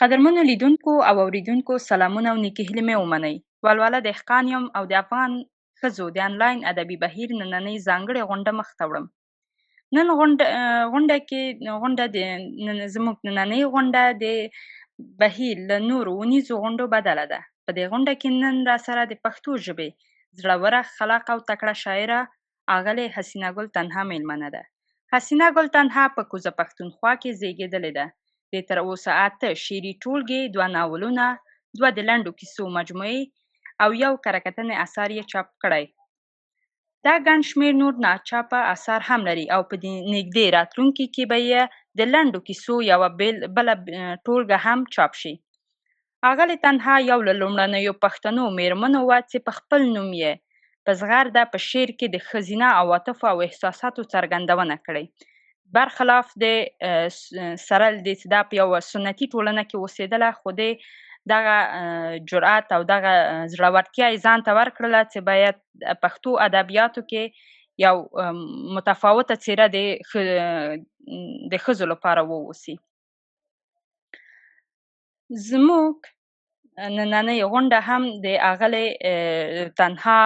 قدرمنو لیدونکو او اوریدونکو سلامونه او نیکې هیلې مې ومنئ. ولوله دهقان یم او د افغان ښځو د انلاین ادبي بهیر نننۍ ځانګړې غونډه مخته وړم. نن غونډه د زموږ نننۍ غونډه د بهیر له نورو ونیزو غونډو بدله ده. په دې غونډه کې نن راسره د پښتو ژبې زړوره، خلاقه او تکړه شاعره اغلې حسینه ګل تنها میلمنه ده. حسینه ګل تنها په کوزه پښتونخوا کې زیږېدلې ده. د تر اوسه 8 شعري ټولګې، 2 ناولونه، 2 د لنډو کیسو مجموعې او 1 کره کتنې اثر یې چاپ کړی. دا ګڼ شمېر نور ناچاپه اثار هم لري او په نږدې راتلونکي کې به یې د لنډو کیسو یوه بله ټولګه هم چاپ شي. اغلې تنها یو له لومړنیو پښتنو میرمنو وه چې په خپل نوم یې په زغرده په شعر کې د ښځینه عواطفو او احساساتو څرګندونه کړې. برخلاف د سرل د چې دا په یوه سنتي ټولنه کې اوسېدله، خو دې دغه جرأت او دغه زړورتیا یې ځان ته ورکړله چې باید پښتو ادبیاتو کې یو متفاوته څېره د ښځو لپاره واوسي. زموږ نننۍ غونډه هم د اغلې تنها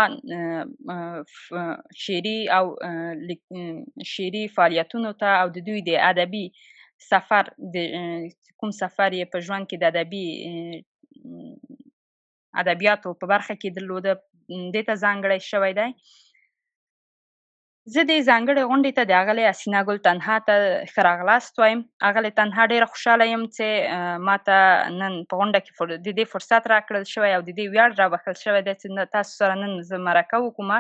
شعري فعالیتونو ته او د دوی د ادبي سفر کوم سفر یې په ژوند کې د ادبیاتو په برخه کې درلوده دې ته ځانګړی شوی دی. زه دې ځانګړې غونډې ته د اغلې حسینه ګل تنها ته ښه راغلاست وایم. اغلې تنها ډېره خوشحاله یم چې ماته نن په غونډه کې د دې فرصت راکړل شوی او د دې ویاړ رابخښل شوی دی چې تاسو سره نن زه مرکه وکړم.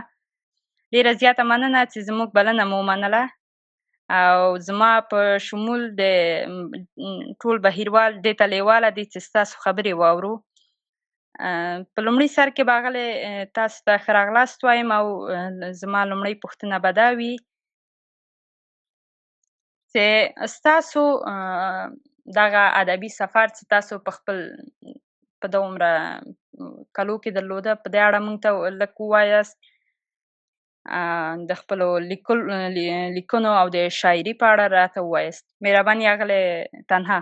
ډېره زیاته مننه چې زموږ بلنه مو ومنله او زما په شمول د ټول بهیروال دې ته لیواله دي چې ستاسو خبرې واورو. په لومړي سر کې به اغلې تاسو ته ښه راغلاست وایم او زما لومړۍ پوښتنه به دا وي چې ستاسو دغه ادبي سفر چې تاسو په خپل په دومره کلو کې درلوده، په دې اړه موږ ته لږ ووایاست. د خپلو لیکنو او د شاعري په اړه راته ووایاست. مهرباني اغلې تنها.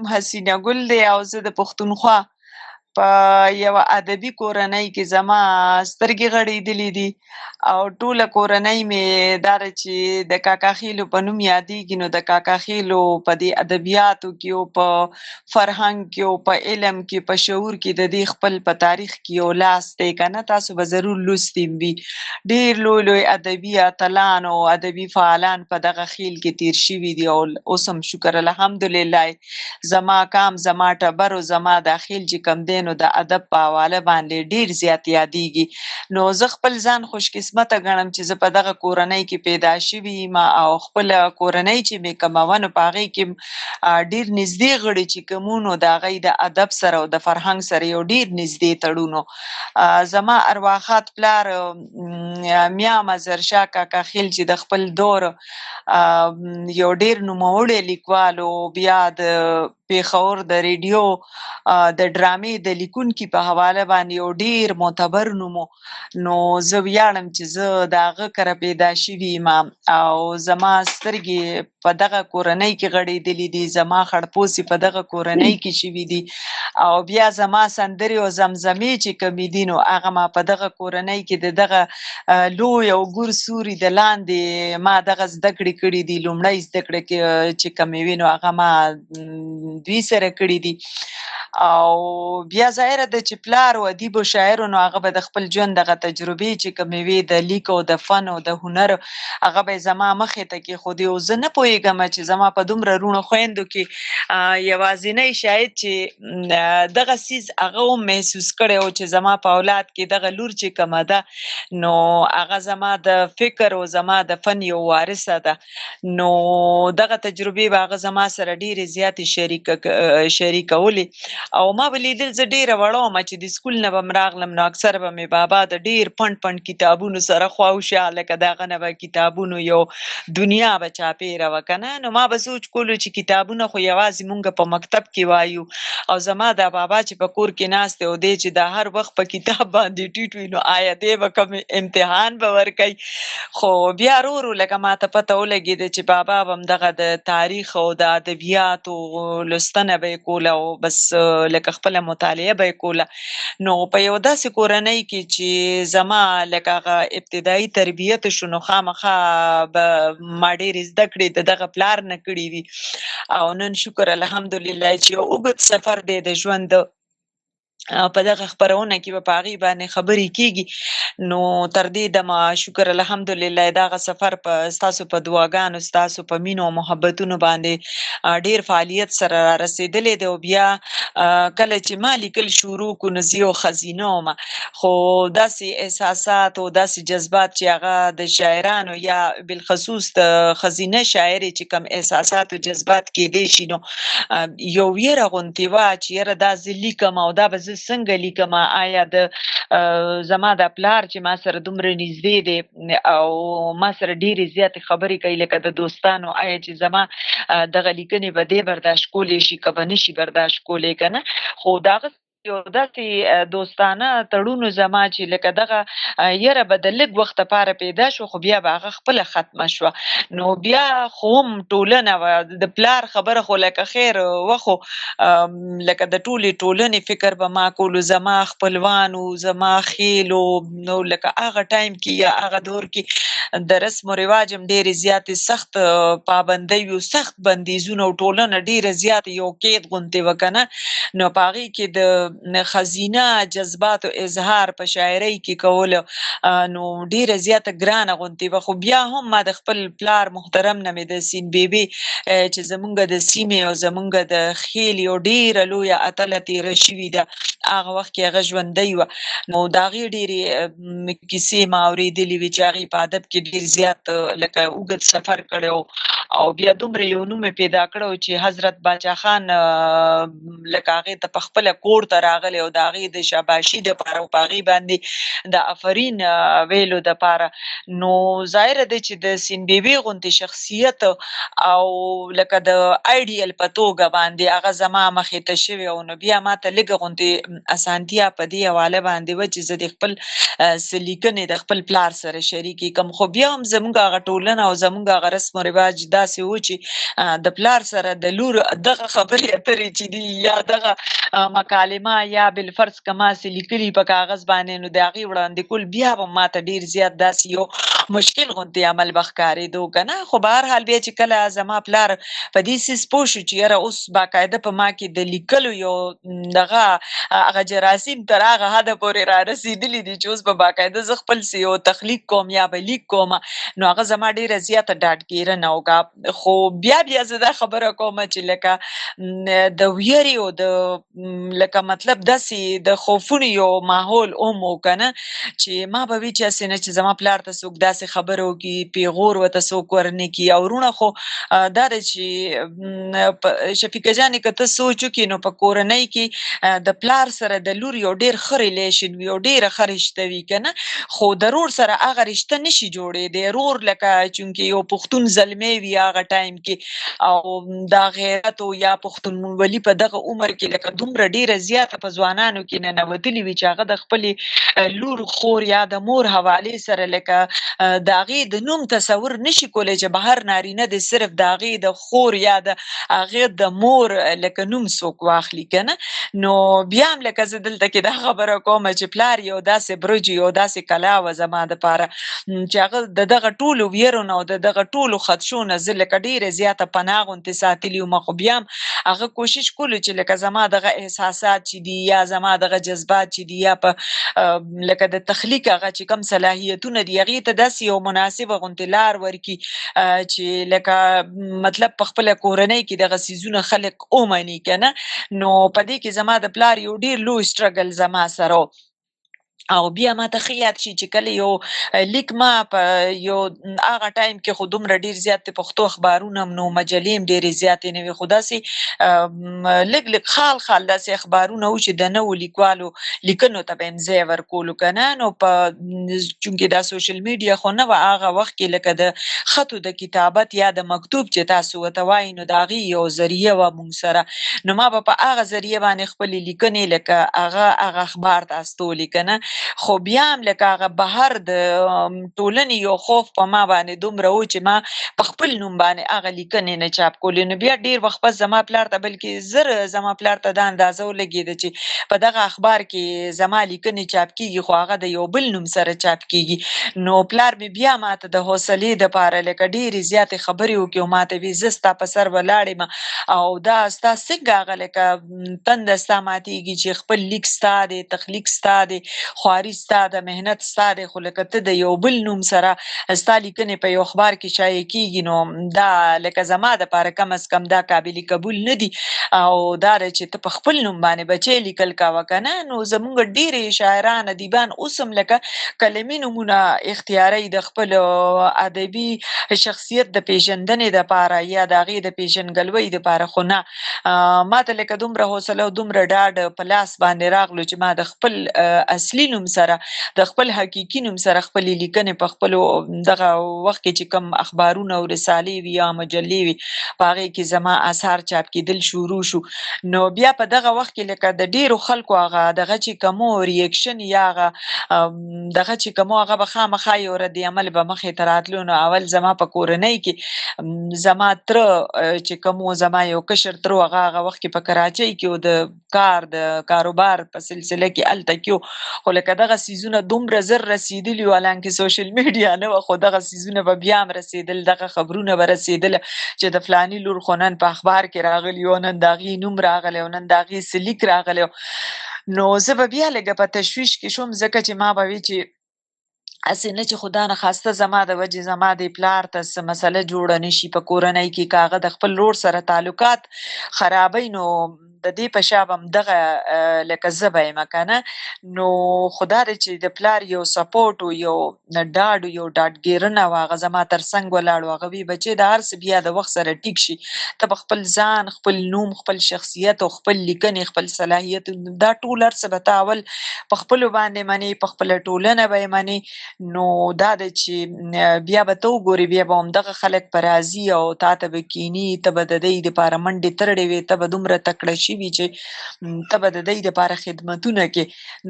حسینه ګل دی او زه د پښتونخوا په یوه ادبي کورنۍ کې زما سترګې غړېدلې دي او ټوله کورنۍ مې دا ده چې د کاکا خیلو په نوم یادېږي. نو د کاکا خیلو په دې ادبیاتو کې او په فرهنګ کې او په علم کې په شعور کې د دې خپل په تاریخ کې یو لاس دی که نه، تاسو به ضرور لوستي وي. ډېر لوی لوی ادبي اتلان او ادبي فعالان په دغه خیل کې تیر شوي دي او اوس هم شکر الحمدلله زما کام، زما ټبر او زما دا خیل چې کوم دی نو د ادب په حواله باندې ډېر زیات یادېږي. نو زه خپل ځان خوش قسمته ګڼم چې زه په دغه کورنۍ کې پیدا شوې یم او خپله کورنۍ چې مې کومه وه نو په هغې کې ډېر نږدې غړي چې کوم وو نو د هغوی د ادب سره او د فرهنګ سره یو ډېر نږدې تړون و. زما ارواښاد پلار میا مظهرشاه کاکا خیل چې د خپل دور یو ډېر نوموړی لیکوال و، بیا د پیښور د ریډیو د ډرامې د لیکونکي په حواله باندې یو ډېر معتبر نوم و. نو زه ویاړم چې زه د هغه کره پیدا شوې یم او زما سترګې په دغه کورنۍ کې غړېدلې دي، زما خړپوسې په دغه کورنۍ کې شوي دي او بیا زما سندرې او زمزمې چې کومې دي نو هغه ما په دغه کورنۍ کې د دغه لوی او ګور سوري د لاندې ما دغه زده کړې کړي دي. لومړی زده کړې چې کومې وي نو هغه ما دوی سره کړي دي او بیا ظاهره ده چې پلار و ادیب و شاعر نو هغه به د خپل ژوند دغه تجربې چې کومې وي د لیک او د فن او د هنر هغه به یې زما مخې ته کېښودې او زه نه پوهېږم چې زما په دومره روڼو خویندو کې یوازینی شاید چې دغه څیز هغه هم محسوس کړی و چې زما په اولاد کې دغه لور چې کومه ده نو هغه زما د فکر او زما د فن یو وارثه ده. نو دغه تجربې به هغه زما سره ډېرې زیاتې شریک شریکولې او ما به لیدل زه ډېره وړه ومه چې د سکول نه به م راغلم نو اکثر به مې بابا د ډېر پنډ کتابونو سره خواوشا لکه د هغه نه به کتابونو یو دنیا به چاپېره وه که نه نو ما به سوچ کولو چې کتابونه خو یوازې مونږ په مکتب کې وایو او زما دا بابا چې په کور کې ناست دی او دی چې دا هر وخت په کتاب باندې ټیټ وي نو آیا دی به کوم امتحان به ورکوي خو بیا ورو لکه ماته پته ولګېده چې بابا به همدغه د تاریخ او د ادبیاتو لوستنه به یې کوله او بس لکه خپله مطالعه به یې کوله نو په یو داسې کورنۍ کې چې زما لکه هغه ابتدایي تربیت شو نو خامخا به ما ډېرې زده کړې د دغه پلار نه کړې وي او نن شکر الحمدلله چې یو اوږد سفر دی د ژوند په دغه خپرونه کې به په هغې باندې خبرې کېږي نو تر دې دمه شکر الحمدلله دغه سفر په ستاسو په دعاګانو ستاسو په مینو او محبتونو باندې ډېر فعالیت سره را رسېدلی دی او بیا کله چې ما لیکل شروع کړو نو زه یو ښځینه ومه خو داسې احساسات او داسې جذبات چې هغه د شاعرانو یا بالخصوص د ښځینه شاعرې چې کوم احساسات او جذبات کېدی شي نو یو ویره غوندې وه چې یاره دا زه لیکم او دا به زه څنګه لیکم آیا د زما دا پلار چې ما سره دومره نږدې دی او ما سره ډېرې زیاتې خبرې کوي لکه د دوستانو آیا چې زما دغه لیکنې به دی برداشت کولی شي که به نشي برداشت کولی که نه خو د هغه یو داسې دوستانه تړون زما چې لکه دغه یره به د لږ وخت لپاره پیدا شو خو بیا به هغه خپله ختمه شوه نو بیا خو هم ټولنه وه د پلار خبره خو لکه خیر وه خو لکه د ټولې ټولنې فکر به ما کولو زما خپلوانو زما خیلو نو لکه هغه ټایم کې یا هغه دور کې د رسم و رواج هم ډېرې زیاتې سخت پابندۍ وي سخت بندیزونه او ټولنه ډېره زیاته یو قید غوندې وه که نه نو په هغې کې د خزینه جذباتو اظهار په شاعرۍ کې کولو نو ډیره زیاته ګرانه غونډه وه خو بیا هم ما د خپل پلار محترم نه مې د سین بیبي چې زمونږ د سیمې او زمونږ د خیل یو ډیره لویه اتله تېره شوې ده هغه وخت کې هغه ژوندۍ وه نو د هغې ډېرې کیسې ما اورېدلې وې چې هغې په ادب کې ډېر زیات لکه اوږد سفر کړی او بیا دومره یو نوم یې پیدا کړی چې حضرت باچا خان لکه هغې ته په خپله کور ته راغلی او د هغې د شاباشي دپاره او په هغې باندې د افرین ویلو دپاره نو ظاهره ده چې د سین بیبي غوندې شخصیت او لکه د آیډیل په توګه باندې هغه زما مخې ته شوې او نو بیا ماته لږه غوندې اسانتیا په دې حواله باندې وه چې زه د خپل څه لیکنې د خپل پلار سره شریکې کړم خو بیا هم زموږ هغه ټولنه او زموږ هغه رسم و رواج داسې و چې د پلار سره د لور دغه خبرې اترې چې دي یا دغه مکالمه یا بالفرض که ما څه لیکلي په کاغذ باندې نو د هغې وړاندې کول بیا به ماته ډېر زیات داسې یو مشکل غوندې عمل به ښکارېدو که نه خو به هر حال بیا چې کله زما پلار په دې څیز پوه شو چې یاره اوس باقاعده په ما کې د لیکلو یو دغه هغه جراثیم تر هغه حده پورې را رسېدلي دي چې اوس به باقاعده زه خپل څه یو تخلیق کوم یا به لیک کوم نو هغه زما ډېره زیاته ډاډګیرنه وکړه خو بیا زه دا خبره کوم چې لکه د ویرې او د لکه مطلب داسې د خوفونو یو ماحول هم و که نه چې ما به وي چې هسې نه چې زما پلار ته څوک داسې خبره وکړي پیغور ورته څوک ورنه کړي او وروڼه خو دا ده چې شفیقه جانې که ته سوچ وکړي نو په کورنۍ کې د پلار سره د لور یو ډېر ښه ریلیشن وي او ډېره ښه رشته وي که نه خو د رور سره هغه رشته نشي جوړېدی رور لکه چونکې یو پښتون زلمی وي هغه ټایم کې او دا غیرت او یا پښتونولي په دغه عمر کې لکه دومره ډېره زیاته په ځوانانو کې ننوتلې وي چې هغه د خپلې لور خور یا د مور حوالې سره لکه د هغې د نوم تصور نشي کولی چې بهر نارینه د صرف د هغې د خور یا د هغې د مور لکه نوم څوک واخلي که نه نو بیا هم لکه زه دلته کې دا خبره کوم چې پلار یو داسې برج یو داسې کلا وه زما دپاره چې هغه د دغه ټولو ویرو نه او د دغه ټولو خدشو نه زه لکه ډېره زیاته پناه غوندې ساتلي وم خو بیا هم هغه کوشش کولو چې لکه زما دغه احساسات چې دي یا زما دغه جذبات چې دي یا په لکه د تخلیق هغه چې کوم صلاحیتونه دي هغې ته داسې یو مناسبه غوندې لار ورکړي چې لکه مطلب په خپله کورنۍ کې دغه څیزونه خلک ومني که نه نو په دې کې زما د پلار یو ډېر لوی سټرګل زما سره او بیا ماته ښه یاد شي چې کله یو لیک ما په یو هغه ټایم کې خو دومره ډیر زیات د پښتو اخبارونه نو مجلې هم ډېرې زیاتې نه وي خو داسې لږ خال داسې اخبارونه وو چې د نوو لیکوالو لیکنو ته به یې ځای ورکولو که نه نو په چونکې دا سوشل میډیا خو نه وه هغه وخت کې لکه د خطو د کتابت یا د مکتوب چې تاسو ورته وایي نو د هغې یو ذریعه وه مونږ سره نو ما به په هغه ذریعه باندې خپلې لیکنې لکه هغه اخبار ته استولې که نه خو بیا هم لکه هغه بهر د ټولنې یو خوف په ما باندې دومره و چې ما په خپل نوم باندې هغه لیکنې نه چاپ کولې نو بیا ډېر وخت پس زما پلار ته بلکې زر زما پلار ته دا اندازه ولګېده چې په دغه اخبار کې زما لیکنې چاپ کېږي خو هغه د یو بل نوم سره چاپ کېږي نو پلار مې بیا ماته د حوصلې دپاره لکه ډېرې زیاتې خبرې وکړې او ماته ویې زه ستا په سر ولاړ یم او دا ستا څنګه هغه لکه تنده ستا ماتېږي چې خپل لیک ستا دی تخلیق ستا دی خواري ستا د مهنت ستا دی خو لکه ته د یو بل نوم سره ستا لیکنې په یو اخبار کې شایع کېږي نو دا لکه زما دپاره کم از کم دا قابل قبول نه دي او دا دی چې ته په خپل نوم باندې بچی لیکل کوه که نه نو زمونږ ډېرې شاعران ادیبان اوس هم لکه کلمي نومونه اختیاروي د خپل ادبي شخصیت د پیژندنې دپاره یا د هغې د پیژندګلوۍ دپاره خو نه ماته لکه دومره حوصله او دومره ډاډ په لاس باندې راغلو چې ما د خپل اصلي نوم سره د خپل حقیقي نوم سره خپلې لیکنې په خپلو دغه وخت کې چې کوم اخبارونه او رسالې وي یا مجلې وي په هغې کې زما اثار چاپ کېدل شروع شو نو بیا په دغه وخت کې لکه د ډېرو خلکو هغه دغه چې کوم ریاکشن یا هغه دغه چې کوم هغه به خامخا یو رد عمل به مخې ته راتلو نو اول زما په کورنۍ کې زما تره چې کوم زما یو کشر تره هغه وخت کې په کراچۍ کې و د کاروبار په سلسله کې هلته کې خو لکه دغه څیزونه دومره زر رسېدلي وو حالانکې سوشل میډیا نه وه خو دغه څیزونه به بیا هم رسېدل دغه خبرونه به رسېدله چې د فلاني لور خو نن په اخبار کې راغلي او نن د هغې نوم راغلی او نن د هغې څه لیک راغلی نو زه به بیا لږه په تشویش کې شوم ځکه چې ما به وی چې هسې نه چې خدا نخواسته زما د وجې زما د پلار ته څه مسله جوړه نه شي په کورنۍ کې که هغه د خپل ورور سره تعلقات خرابوي نو د دې په شا به همدغه لکه زه به یم که نه نو خو دا دی چې د پلار یو سپورټ و یو ډاډ و یو ډاډګیرنه وه هغه زما تر څنګ ولاړ و هغه وی بچې د هر څه بیا د وخت سره ټیک شي ته به خپل ځان خپل نوم خپل شخصیت او خپل لیکنې خپل صلاحیت دا ټول هر څه به ته اول په خپلو باندې منې په خپله ټولنه به یې منې نو دا دی چې بیا به ته وګورې بیا به همدغه خلک په راځي او تا ته به کیني ته به د دوی دپاره منډې ترړې وې ته به دومره تکړه شوي چې ته به د دوی دپاره خدمتونه کې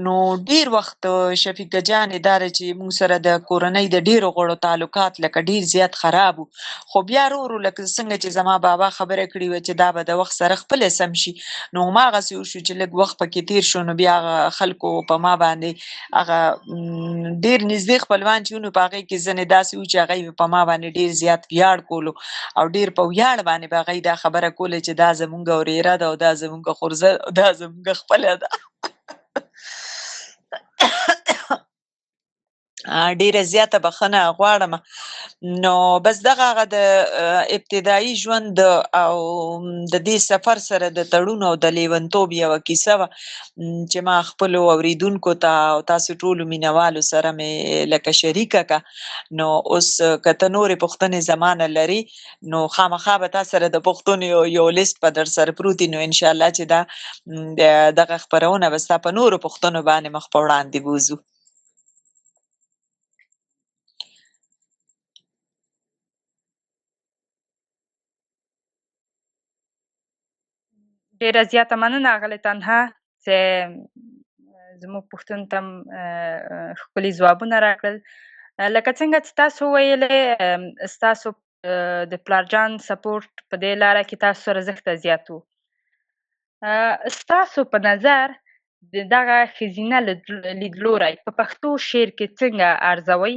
نو ډېر وخت شفیقه جانې دا دی چې موږ سره د کورنۍ د ډېرو غړو تعلقات لکه ډېر زیات خراب وو خو بیا ورو لکه څنګه چې زما بابا خبره کړې وه چې دا به د وخت سره خپله سم شي نو هماغسې وشو چې لږ وخت پکې تېر شو نو بیا هغه خلکو په ما باندې هغه ډېر نږدې خپلوان چې وو نو په هغې کې ځینې داسې وو چې هغوی په ما باندې ډېر زیات ویاړ کولو او ډېر په ویاړ باندې به هغوی دا خبره کوله چې دا زمونږ ورېره ده او دا زمونږ خورزه دا زمونږ خپله ده ډیره زیاته بخښنه غواړم نو بس دغه هغه د ابتدایي ژوند او د دې سفر سره د تړون او د لیونتوب یوه کیسه وه چې ما خپلو اورېدونکو ته او تاسو ټولو مینوالو سره مې لکه شریکه کړه نو اوس که ته نورې پوښتنې زما نه لرې نو خامخا به تا سره د پوښتنو یو لیست په در سره پروت وي نو انشاءالله چې دغه خپرونه به ستا په نورو پوښتنو باندې مخ په وړاندې بوځو ډېره زیاته مننه اغلې تنها چې زموږ پوښتنو ته ښکلي ځوابونه راکړل. لکه څنګه چې تاسو وویلې ستاسو د پلارجان سپورټ په دې لاره کې تاسو سره زښته زیات و. ستاسو په نظر د دغه ښځینه لیدلوری په پښتو شعر کې څنګه ارزوئ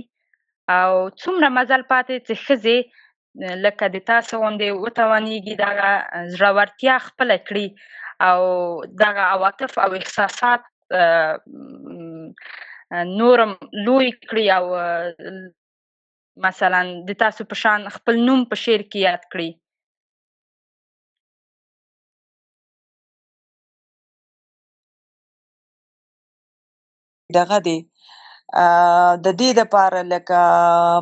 او څومره مزل پاتې چې ښځې لکه د تاسو غوندې وتوانېږي دغه زړورتیا خپله کړي او دغه عواطف او احساسات نورم لوی کړي او مثلا د تاسو په شان خپل نوم په شعر کې یاد کړي. دغه دی د دې دپاره لکه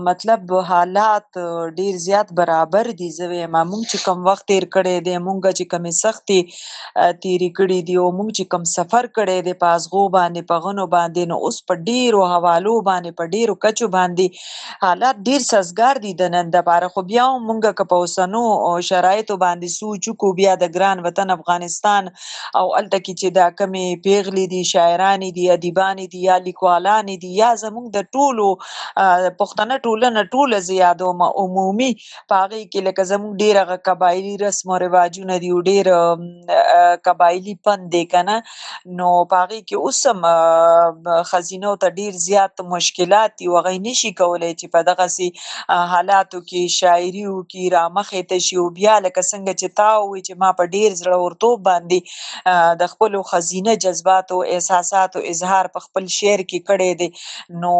مطلب حالات ډیر زیات برابر دي. زه وایم مونږ چې کوم وخت تیر کړی دی، مونږ چې کومې سختې تیرې کړي دي او مونږ چې کوم سفر کړی دی په ازغو باندې په غنو باندې، نو اوس په ډیرو حوالو باندې په ډیرو کچو باندې حالات ډیر سازګار دي د نن دپاره. خو بیا هم مونږ که په اوسنو شرایطو باندې سوچ وکړو بیا د ګران وطن افغانستان او هلته کې چې دا کمې پیغلې دي، شاعرانې دي، ادیبانې دي یا لیکوالانې دي یا زموږ د ټولو پښتنه ټولنه ټوله زه یادوم عمومي په هغې کې لکه زموږ ډېر هغه قبایلي رسم و رواجونه دي او ډېر قبایلي پند دی که نه، نو په هغې کې اوس هم ښځینو ته ډېر زیات مشکلات دي او هغوی نشي کولی چې په دغسې حالاتو کې شاعري وکړي، رامخې ته شي. او بیا لکه څنګه چې تا ووایي چې ما په ډېر زړورتوب باندې د خپلو ښځینه جذباتو احساساتو اظهار په خپل شعر کې کړی دی، نو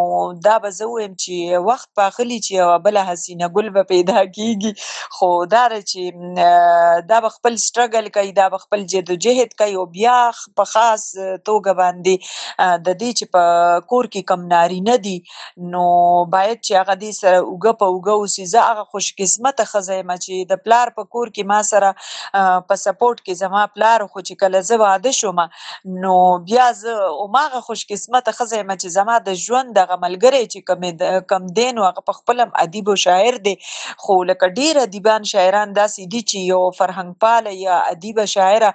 دا به زه ووایم چې وخت به اخلي چې یوه بله حسینه ګل به پیدا کېږي، خو دا ده چې دا به خپل سټرګل کوي، دا به خپل جدوجهد کوي او بیا په خاص توګه باندې د دې چې په کور کې کم نارینه دي نو باید چې هغه دې سره اوږه په اوږه اوسي. زه هغه خوش قسمته ښځه یم چې د پلار په کور کې ما سره په سپورټ کې زما پلار خو چې کله زه واده شومه نو بیا زه هماغه خوش قسمته ښځه یم چې زما د ژوند دغه ملګری چې کم دی نو هغه پخپله هم ادیب او شاعر دی، خو لکه ډېر ادیبان شاعران داسې دي چې یو فرهنګ پاله یا ادیبه شاعره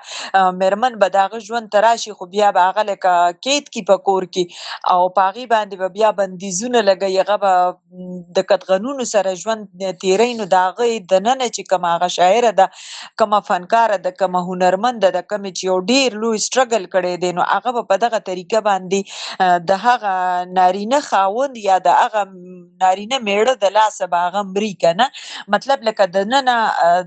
مېرمن به د هغه ژوند ته راشي خو بیا به هغه لکه قید کي په کور کې او په هغې باندې به بیا بندیزونه لګوي، هغه به د قدغنونو سره ژوند تېروي. نو د هغې دننه چې کومه هغه شاعره ده، کومه فنکاره ده، کومه هنرمنده ده، کومې چې یو ډېر لوی سټرګل کړی دی، نو هغه به په دغه طریقه باندې د هغه نارینه خاوند یا د هغه نارینه میړه د لاسه به هغه مري که نه. مطلب لکه دننه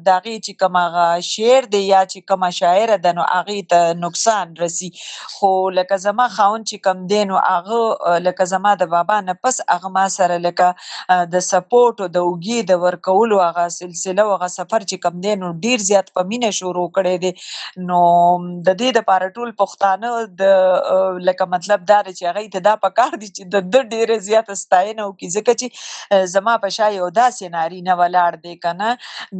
د هغې چې کوم هغه شعر دی یا چې کومه شاعره ده نو هغې ته نقصان رسي. خو لکه زما خاوند چې کوم دی نو هغه لکه زما د بابا نه پس هغه ما سره لکه د سپورټ او د اوږې د ورکولو هغه سلسله او هغه سفر چې کوم دی نو ډېر زیات په مینه شروع کړی دی. نو د دې دپاره ټول پښتانه د لکه مطلب دا دی چې هغوی ته دا پکار دي چې د ده ډېره زیاته ستاینه وکړي، ځکه چې زما په شا یو داسې نارینه ولاړ دی که نه،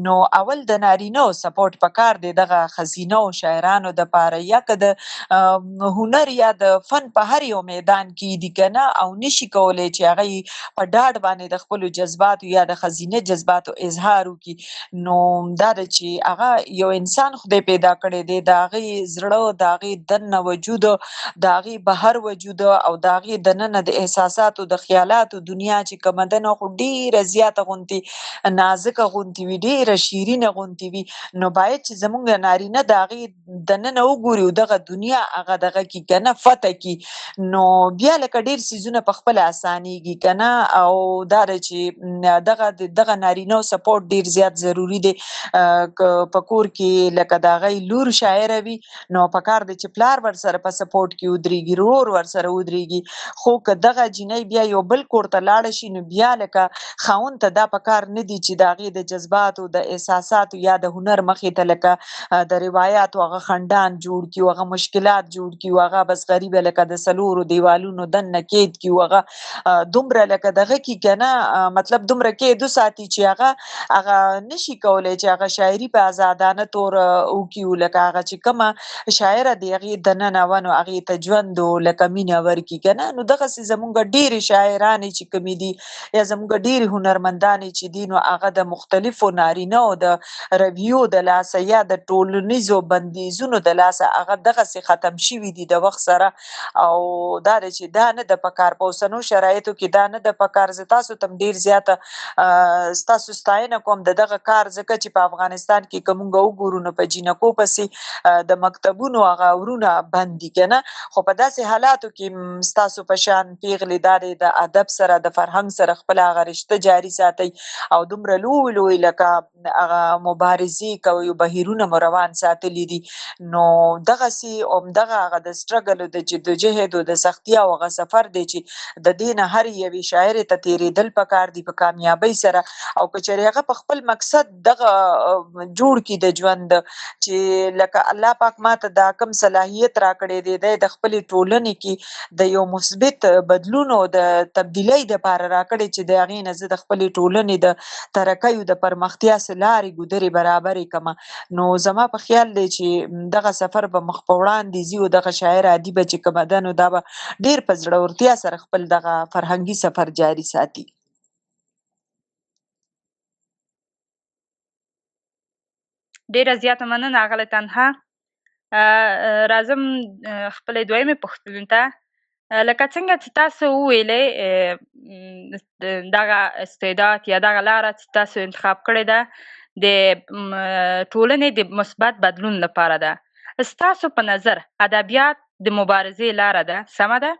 نو اول د نارینهو سپورټ پکار دی دغه ښځینهو شاعرانو دپاره یا که د هنر یا د فن په هر یو میدان کې دي که نه او نشي کولی چې هغوی په ډاډ باندې د خپلو جذباتو یا د ښځینه جذباتو اظهار وکړي، نو دا ده چې هغه یو انسان خدای پیدا کړی دی، د هغې زړه، د هغې دننه وجود، د هغې بهر وجود او د هغې دننه د احساساتو د خیالاتو دنیا چې کومه ده نو خو ډېره زیاته غوندې نازکه غوندې وي، ډېره شیرینه غوندې وي. نو باید چې زمونږ نارینه د هغې دننه وګوري او دغه دنیا هغه دغه کړي که نه فتح کړي، نو بیا لکه ډېر څیزونه پخپله اسانېږي که نه. او دا ده چې دغه نارینهو سپورټ ډېر زیات ضروري دی. که په کور کې لکه د هغی لور شاعره وي نو پکار دی چې پلار ورسره په سپورټ کې ودرېږي، ورور ورسره ودرېږي. خو که دغه جینۍ بیا یو بل کور ته لاړه شي نو بیا لکه خاوند ته دا پکار نه دي چې د هغې د جذباتو د احساساتو یا د هنر مخې ته لکه د روایاتو هغه خنډان جوړ کړي او هغه مشکلات جوړ کړي او هغه بس غریبه لکه د څلورو دیوالونو دننه قید کړي او هغه دومره لکه دغه کړي که نه، مطلب دومره قید وساتي چې هغه نشي کولی چې هغه شاعري په ازادانه طور وکړي. لکه هغه چې کومه شاعره د هغې دننه وه نو هغې ته ژوند او لکه مینه ورکړي که نه. نو دغسې زمونږ ډېرې شاعرانې چې کومې دي یا زمونږ ډېرې هنرمندانې چې دي نو هغه د مختلفو نارینهو د رویو د لاسه یا د ټولنیزو بندیزونو د لاسه هغه دغسې ختم شوي دي د وخت سره. او دا دی چې دا نه ده پکار په اوسنو شرایطو کې دا نه ده پکار. زه تاسو ته هم ډېر زیاته ستاسو ستاینه کوم د دغه کار، ځکه چې په افغانستان کې که مونږ وګورو نو په جینکو پسې د مکتبونو هغه ورونه بند دي که نه، خو په داسې حالاتو کې ستاسو په شان پیغلې دا دی د ادب سره د فرهنګ سره خپله هغه رشته جاري ساتئ او دومره لوی لوی لکه هغه مبارزې کوي او بهیرونه مو روان ساتلي دي. نو دغسې همدغه هغه د سټرګل او د جدوجهد او د سختیا او هغه سفر دی چې د دې نه هر یوې شاعرې ته تېرېدل پکار دي په کامیابۍ سره او که چېرې هغه په خپل مقصد دغه جوړ کړي د ژوند چې لکه الله پاک ماته دا کم صلاحیت راکړی دی د خپلې ټولنې کې د یو مثبت بدلون او د تبدیلۍ دپاره راکړی چې د هغې نه زه د خپلې ټولنې د ترقیو د پرمختیا څه لارې ګودرې برابرې کړمه نو زما په خیال دی چې دغه سفر به مخ په وړاندې ځي او دغه شاعر ادیبه چې کومه ده نو دا به ډېر په زړورتیا سره خپل دغه فرهنګي سفر جاري ساتي. ډیره زیاته مننه اغله تنها. راځم خپلې دویمې پوښتنې ته. لکه څنګه چې تاسو وویلې دغه استعداد یا دغه لاره چې تاسو انتخاب کړې ده د ټولنې د مثبت بدلون لپاره ده. ستاسو په نظر ادبیات د مبارزې لاره ده، سمه ده؟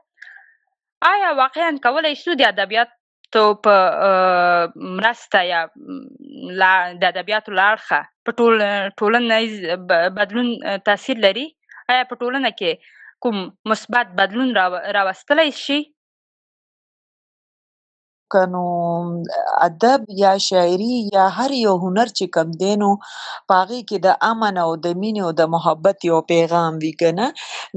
آیا واقعا کولی شو د ادبیاتو په مرسته یا د ادبیاتو له اړخه په ټولنیز بدلون تاثیر لري؟ آیا په ټولنه کې کوم مثبت بدلون راوستلی شي؟ که نو ادب یا شاعري یا هر یو هنر چې کوم دی نو په هغې کې د امن او د مینې او د محبت یو پیغام وي که نه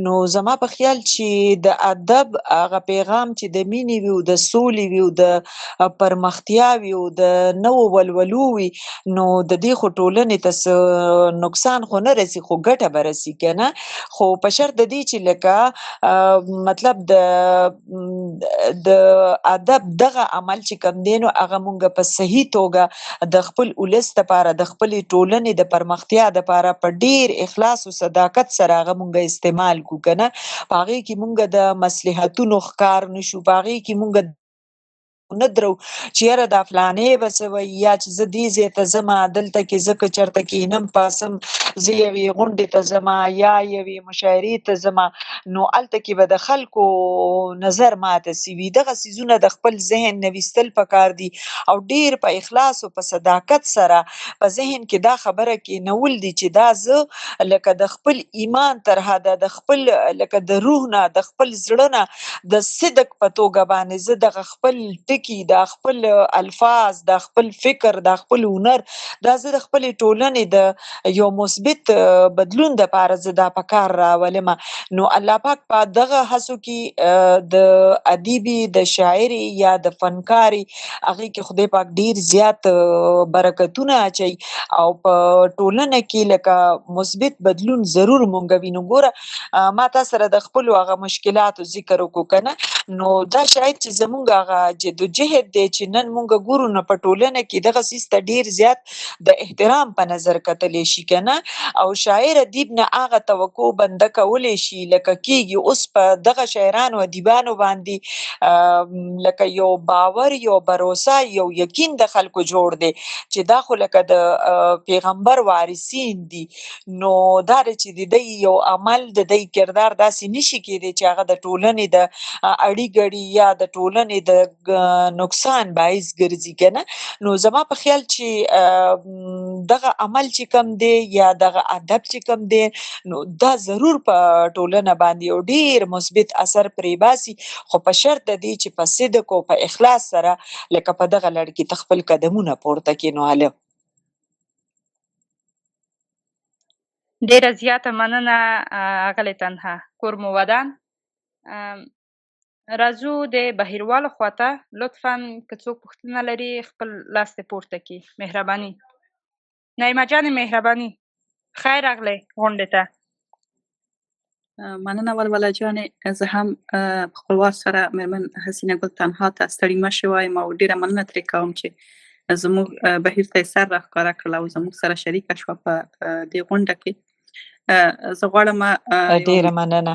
نو زما په خیال چې د ادب هغه پیغام چې د مینې وي او د سولې وي او د پرمختیا وي او د نوو ولولو وي نو د دې خو ټولنې ته څه نقصان خو نه رسي خو ګټه به رسي که نه خو په شرط د دې چې لکه مطلب د ادب دغه عمل چې کوم دی نو هغه مونږ په صحیح توګه د خپل ولس دپاره د خپلې ټولنې د پرمختیا دپاره په ډیر اخلاص او صداقت سره هغه مونږ استعمال کړو که نه په هغې کې مونږ د مصلحتونو ښکار نه شو په هغې کې مونږ نه درو چې یاره دا فلانې به څه وایي یا چې زه دې ځای ته ځمه دلته کې زه که چېرته کښېنم پاسم زه یوې غونډې ته ځمه یا یوې مشاعرې ته ځمه نو هلته کې به د خلکو نظر ماته سي وي دغه څیزونه د خپل ذهن نه ویستل پکار دي او ډېر په اخلاص او په صداقت سره په ذهن کې دا خبره کېنول دي چې دا زه لکه د خپل ایمان تر حده د خپل لکه د روح نه د خپل زړه نه د صدق په توګه باندې زه دغه خپل ټکي دا خپل الفاظ دا خپل فکر دا خپل هنر دا زه د خپلې ټولنې د یو مثبت بدلون دپاره زه دا په کار راولمه نو الله پاک په دغه هڅو کې د ادیبي د شاعري یا د فنکاري هغې کې خدای پاک ډېر زیات برکتونه اچوي او په ټولنه کې لکه مثبت بدلون ضرور مونږ وینو. ګوره ما تا سره د خپلو هغه مشکلاتو ذکر وکړو که نه نو دا شاید چې زمونږ هغه جدوجهد دی چې نن مونږ ګورو نو په ټولنه کې دغه څیز ته ډېر زیات د احترام په نظر کتلی شي که نه او شاعر ادیب نه هغه توقع بنده کولی شي لکه کېږي اوس په دغه شاعرانو ادیبانو باندې لکه یو باور یو بروسه یو یقین د خلکو جوړ دی چې دا خو لکه د پیغمبر وارثین دي نو دا چې د دی یو عمل د دی کردار داسې نشي کېدی چې هغه د ټولنې د اړي ګړي یا د ټولنې د نقصان باعث ګرځي که نه نو زما په خیال چې دغه عمل چې کم دی یا دغه ادب چې کم دی نو دا ضرور په ټولنه باندې یو ډېر مثبت اثر پرې باسي خو په شرط د دې چې په صدق او په اخلاص سره لکه په دغه لړ کې ته خپل قدمونه پورته کړې نو هلک ډیره زیاته مننه اغلې تنها. کور مو ودان. راځو د بهیروالو خواته. لطفا که څوک پوښتنه لري خپل لاس دې پورته کړي. مهرباني. نعیمه جانې مهرباني. خیر راغلی غونډې ته. مننه ولوله جانې. زه هم خپلوار سره مېرمن حسینه ګل تنها ته ستړي مه شې وایم او ډېره مننه ترې کوم چې زموږ بهیر ته یې سر راښکاره کړل او زموږ سره شریکه شوه په دې غونډه کې. زه غواړم ډېره مننه.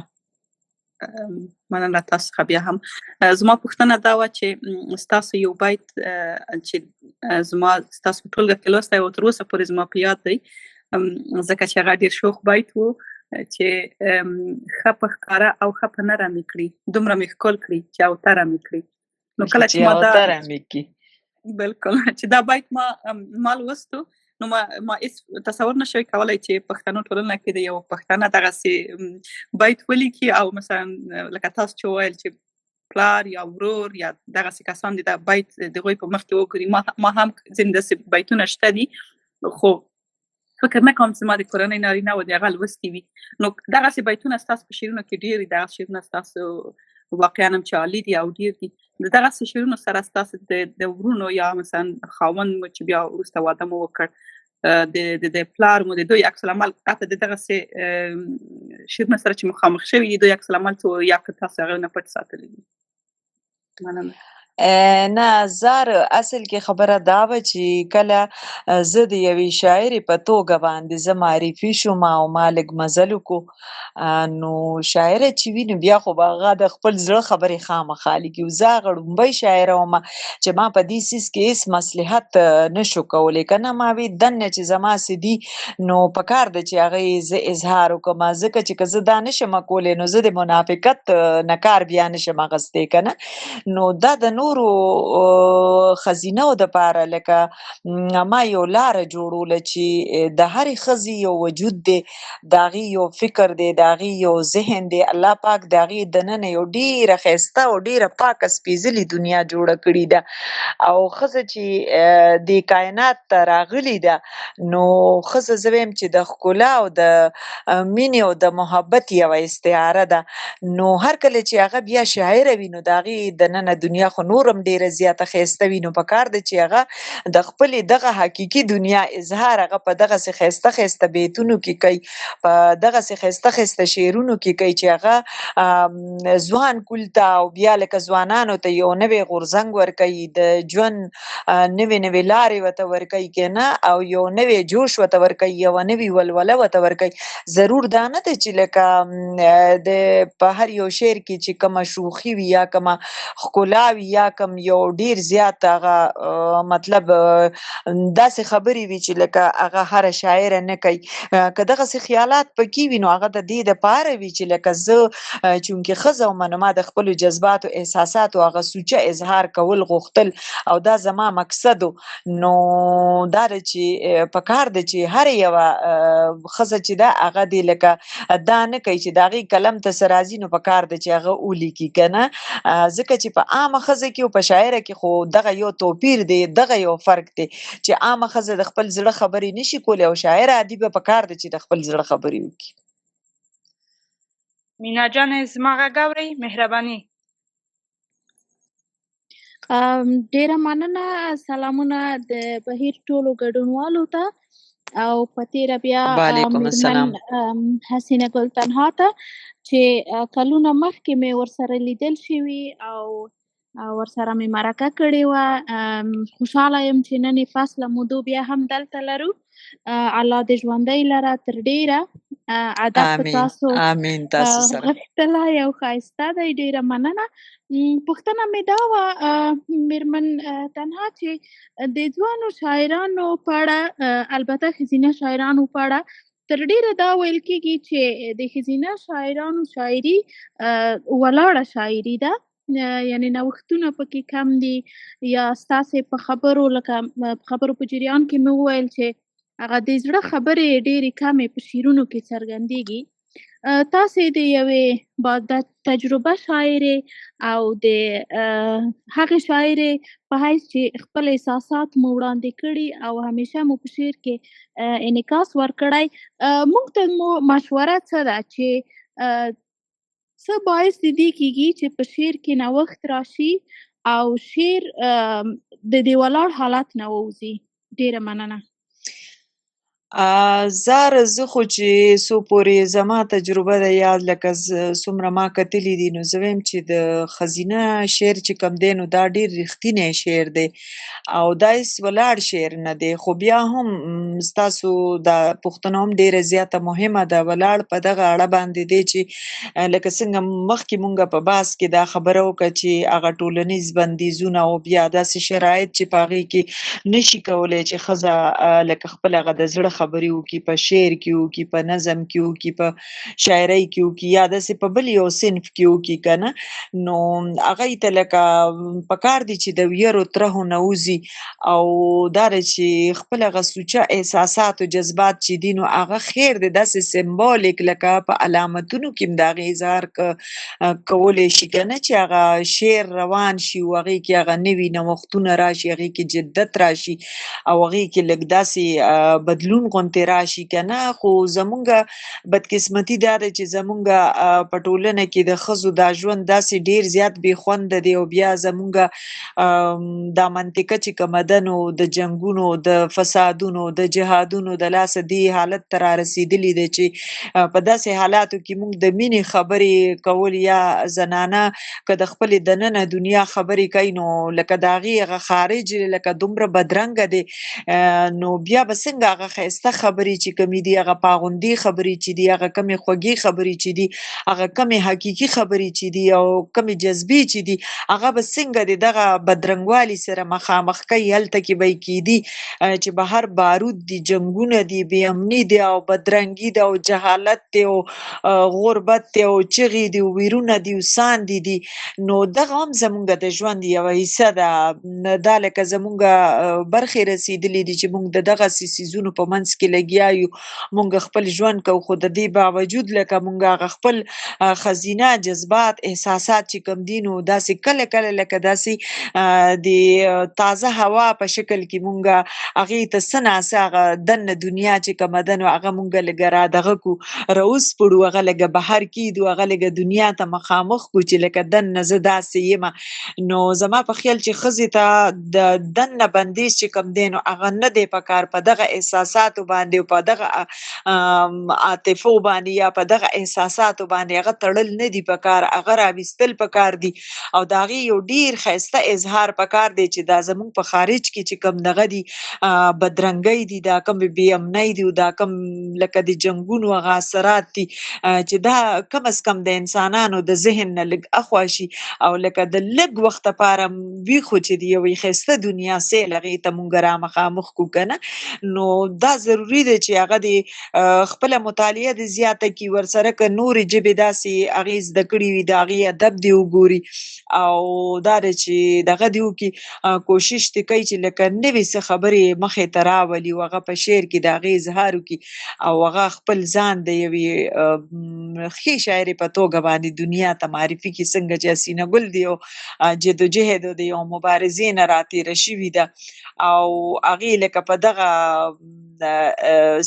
مننه تاسو څخه بیا هم. زما پوښتنه دا وه چې ستاسو یو بیت چې زما ستاسو په ټولګه کې لوستی و تر اوسه پورې زما په یاد دی ځکه چې هغه ډېر شوخ بیت و چې ښه په ښکاره او ښه په نره مې کړي دومره مې ښکل کړي چې اوتره مې کړي. نو کله چې بالکل چې دا بیت ما لوستو نو ما هیڅ تصور نشوی کولی چې پښتنو ټولنه کې د یو پښتانه دغسې بیت ولیکي او مثلا لکه تاسو چې وویل چې پلار یا ورور یا دغسې کسان دي د بیت د هغوی په مخ کې وګوري. ما هم ځینې داسې بیتونه شته دي، خو فکر نه کوم چې زما د کورنۍ نارینه و د هغه لوستي وي. نو دغسې بیتونه ستاسو په شعرونو کې ډېر دي، دغه شعرونه ستاسو واقعا هم چې عالي دي او ډېر دي. د دغسې شعرونو سره ستاسو د ورونو یا مثلا خاوند مو چې بیا وروسته واده مو وکړ، د پلار مو د دوی عکس العمل حتی د دغسې شعرونو سره چې مخامخ شوي دي، دوی عکس العمل څه یا که تاسو هغه نه پټ ساتلی دي؟ مننه. نه زار اصل کې خبره دا وه چې کله زه د یوې شاعرې په توګه باندې زه معرفي شوم او ما لږ مزل وکړو، نو شاعره چې وي نو بیا خو به هغه د خپل زړه خبرې خامخا لیکي. زه هغه ړومبۍ شاعره ومه چې ما په دې څیز کې هېڅ مصلحت نشو کولی، که نه ما وی دننه چې زما څه دي نو پکار ده چې هغه یې زه اظهار وکړم، ځکه چې که زه دا نشم کولی نو زه د منافقت نه کار بیا نشم اخیستی که نه. نو دا د نورو خزینو دپاره لکه ما یو لاره جوړوله چې د هرې ښځې یو وجود دی، د هغې یو فکر دی، د هغې یو ذهن دی. الله پاک د هغې دننه یو ډېره ښایسته او ډېره پاکه سپېڅلې دنیا جوړه کړې ده، او ښځه چې دې کائنات ته راغلې ده نو ښځه زه وایم چې د ښکلا او د مینې او د محبت یوه استعاره ده. نو هر کله چې هغه بیا شاعره وي نو د هغې دننه دنیا خو نورم ډېره زیاته ښایسته وي، نو پکار ده چې هغه د خپلې دغه حقیقي دنیا اظهار هغه په دغسې ښایسته ښایسته بیتونو کې کوي، په دغسې ښایسته ښایسته شعرونو کې کوي چې هغه ځوان کول ته او بیا لکه ځوانانو ته یو نوی غورځنګ ورکوي، د ژوند نوې نوې لارې ورته ورکوي که نه، او یو نوی جوش ورته ورکوي، یوه نوې ولوله ورته ورکوي. ضرور دا نه ده چې لکه د په هر یو شعر کې چې کومه شوخي وي یا کومه ښکلا وي یا کوم یو ډیر زیات هغه مطلب داسې خبرې وي چې لکه هغه هره شاعره نه کوي. که دغسې خیالات پکې وي نو هغه د دې دپاره وي چې لکه زه چونکې ښځه ومه نو ما د خپلو جذباتو احساساتو هغه سوچه اظهار کول غوښتل او دا زما مقصد و. نو دا ده چې پکار ده چې هر یوه ښځه چې ده هغه دې لکه دا نه کوي چې د هغې قلم ته څه راځي نو پکار ده چې هغه ولیکي که نه، ځکه چې په عامه ښځه کې او په شاعره کې خو دغه یو توپیر دی، دغه یو فرق دی چې عامه ښځه د خپل زړه خبرې نشي کولی او شاعره ادیبه پکار ده چې د خپل زړه خبرې وکړي. مینا جان زما غږ اورئ؟ مهرباني. ډیره مننه. سلامونه د بهیر ټولو ګډونوالو ته او په تیره بیا وعلیکم السلام حسینه ګل تنها ته چې کلونه مخکې مې ورسره لیدل شوي او ورسره مې مرکه کړې وه. خوشحاله یم چې نن یې فصله مودو بیا هم دلته لرو. الله دې ژوندی لره تر ډیره. ادب په تاسو آمین تاسو سره غښتلی او ښایسته دی. ډیره مننه. پوښتنه مې دا وه میرمن تنها چې د ځوانو شاعرانو په اړه، البته ښځینه شاعرانو په اړه تر ډیره دا ویل کېږي چې د ښځینه شاعرانو شاعري ولاړه شاعري ده، یعنې نوښتونه پکې کم دي، یا ستاسې په خبرو لکه په خبرو په جریان کې مې وویل چې هغه د زړه خبرې ډېرې کمې په شعرونو کې څرګندېږي. تاسې د یوې با تجربه شاعرې او د هغې شاعرې په حیث چې خپل احساسات مو وړاندې کړي او همیشه مو په شعر کې انعکاس ورکړی، موږ ته مو مشوره څه ده چې څه باعث د دې کېږي چې په شعر کې نوښت راشي او شعر د دې ولاړ حالت نه ووځي؟ ډېره مننه. زار زه خو چې څو پورې زما تجربه ده یا لکه څومره ما کتلي دي نو زه وایم چې د ښځینه شعر چې کوم دی نو دا ډېر رښتینی شعر دی او دا هېڅ ولاړ شعر نه دی، خو بیا هم ستاسو دا پوښتنه هم ډېره زیاته مهمه ده. ولاړ په دغه اړه باندې دی چې لکه څنګه مخکې مونږ په بحث کې دا خبره وکړه چې هغه ټولنیز بندیزونه او بیا داسې شرایط چې په هغې کې نشي کولی چې ښځه لکه خپل هغه د زړه خبرې وکړي، په شعر کې وکړي، په نظم کې وکړي، په شاعرۍ کې وکړي یا داسې په بل یو صنف کې وکړي که نه، نو هغوی ته لکه پکار دي چې د ویرو ترهو نه وځي او دا ده چې خپل هغه سوچه احساسات او جذبات چې دي نو هغه خیر دی داسې سمبولیک لکه په علامتونو کې هم د هغې اظهار کولی شي که نه، چې هغه شعر روان شي او هغې کې هغه نوي نوښتونه راشي، هغې کې جدت راشي او هغې کې لږ داسې بدلون غوندې راشي که نه. خو زمونږ بدقسمتي دا ده چې زمونږ په ټولنه کې د ښځو دا ژوند داسې ډېر زیات بې خونده دی او بیا زمونږ دا منطقه چې کومه ده نو د جنګونو، د فسادونو، د جهادونو د لاسه دې حالت ته رارسېدلي ده چې په داسې حالاتو کې موږ د مینې خبرې کول یا زنانه که د خپلې دننه دنیا خبرې کوي نو لکه د هغې هغه خارج لکه دومره بدرنګه دی، نو بیا به څنګه هغه ښایسته خبرې چې کومې دي، هغه پاغوندي خبرې چې دي، هغه کمې خوږې خبرې چې دي، هغه کمې حقیقي خبرې چې دي او کمې جذبې چې دي، هغه به څنګه د دغه بدرنګوالي سره مخامخ کوي. هلته کې به یې کېدي چې بهر بارود دي، جنګونه دي، بې امني دي او بدرنګي ده او جهالت دی او غربت دی او چغې دي او ویرونه دي او ساندې دي، نو دغه هم زمونږ د ژوند یوه حصه ده. دا لکه زمونږ برخې رسېدلي دي چې مونږ د دغسې څیزونو په منځ کې لګیا یو، مونږ خپل ژوند کوو خو د دې باوجود لکه مونږ هغه خپل ښځینه جذبات احساسات چې کوم دي نو داسې کله کله لکه داسې د تازه هوا په شکل کې مونږ هغې ته څه ناڅه هغه دننه دنیا چې کومه ده نو هغه مونږ لږه را دغه کړو، راوسپړو، هغه لږه بهر کېږدو، هغه لږه دنیا ته مخامخ کړو چې لکه دننه زه داسې یمه. نو زما په خیال چې ښځې ته د دننه بندیز چې کوم دی نو هغه نه دی پکار په دغه احساساتو باندې او په دغه عاطفو باندې یا په دغه احساساتو باندې هغه تړل نه دي پکار، هغه راویستل پکار دي او د هغې یو ډېر ښایسته اظهار پکار دی چې دا زمونږ په خارج کې چې کوم دغه دي بدرنګۍ دي، دا کوم بې امنۍ دي او دا کوم لکه د جنګونو هغه اثرات دي چې دا کم از کم د انسانانو د ذهن نه لږ اخوا شي او لکه د لږ وخت لپاره وي خو چې د یوې ښایسته دنیا سیل هغې ته مونږ را مخامخ کړو که نه، نو دا ضروري ده چې هغه د خپله مطالعه دې زیاته کړي، ورسره که نورې ژبې داسې هغې زده کړي وي د هغې ادب دې وګوري او دا ده چې دغه دې وکړي، کوشش دې کوي چې لکه نوې څه خبرې مخې ته راولي او هغه په شعر کې د هغې اظهار وکړي او هغه خپل ځان د یوې ښې شاعرې په توګه باندې دنیا ته معرفي کړي، څنګه چې حسینه ګل د یو جدوجهد د یو مبارزې نه راتېره شوې ده او هغې لکه په دغه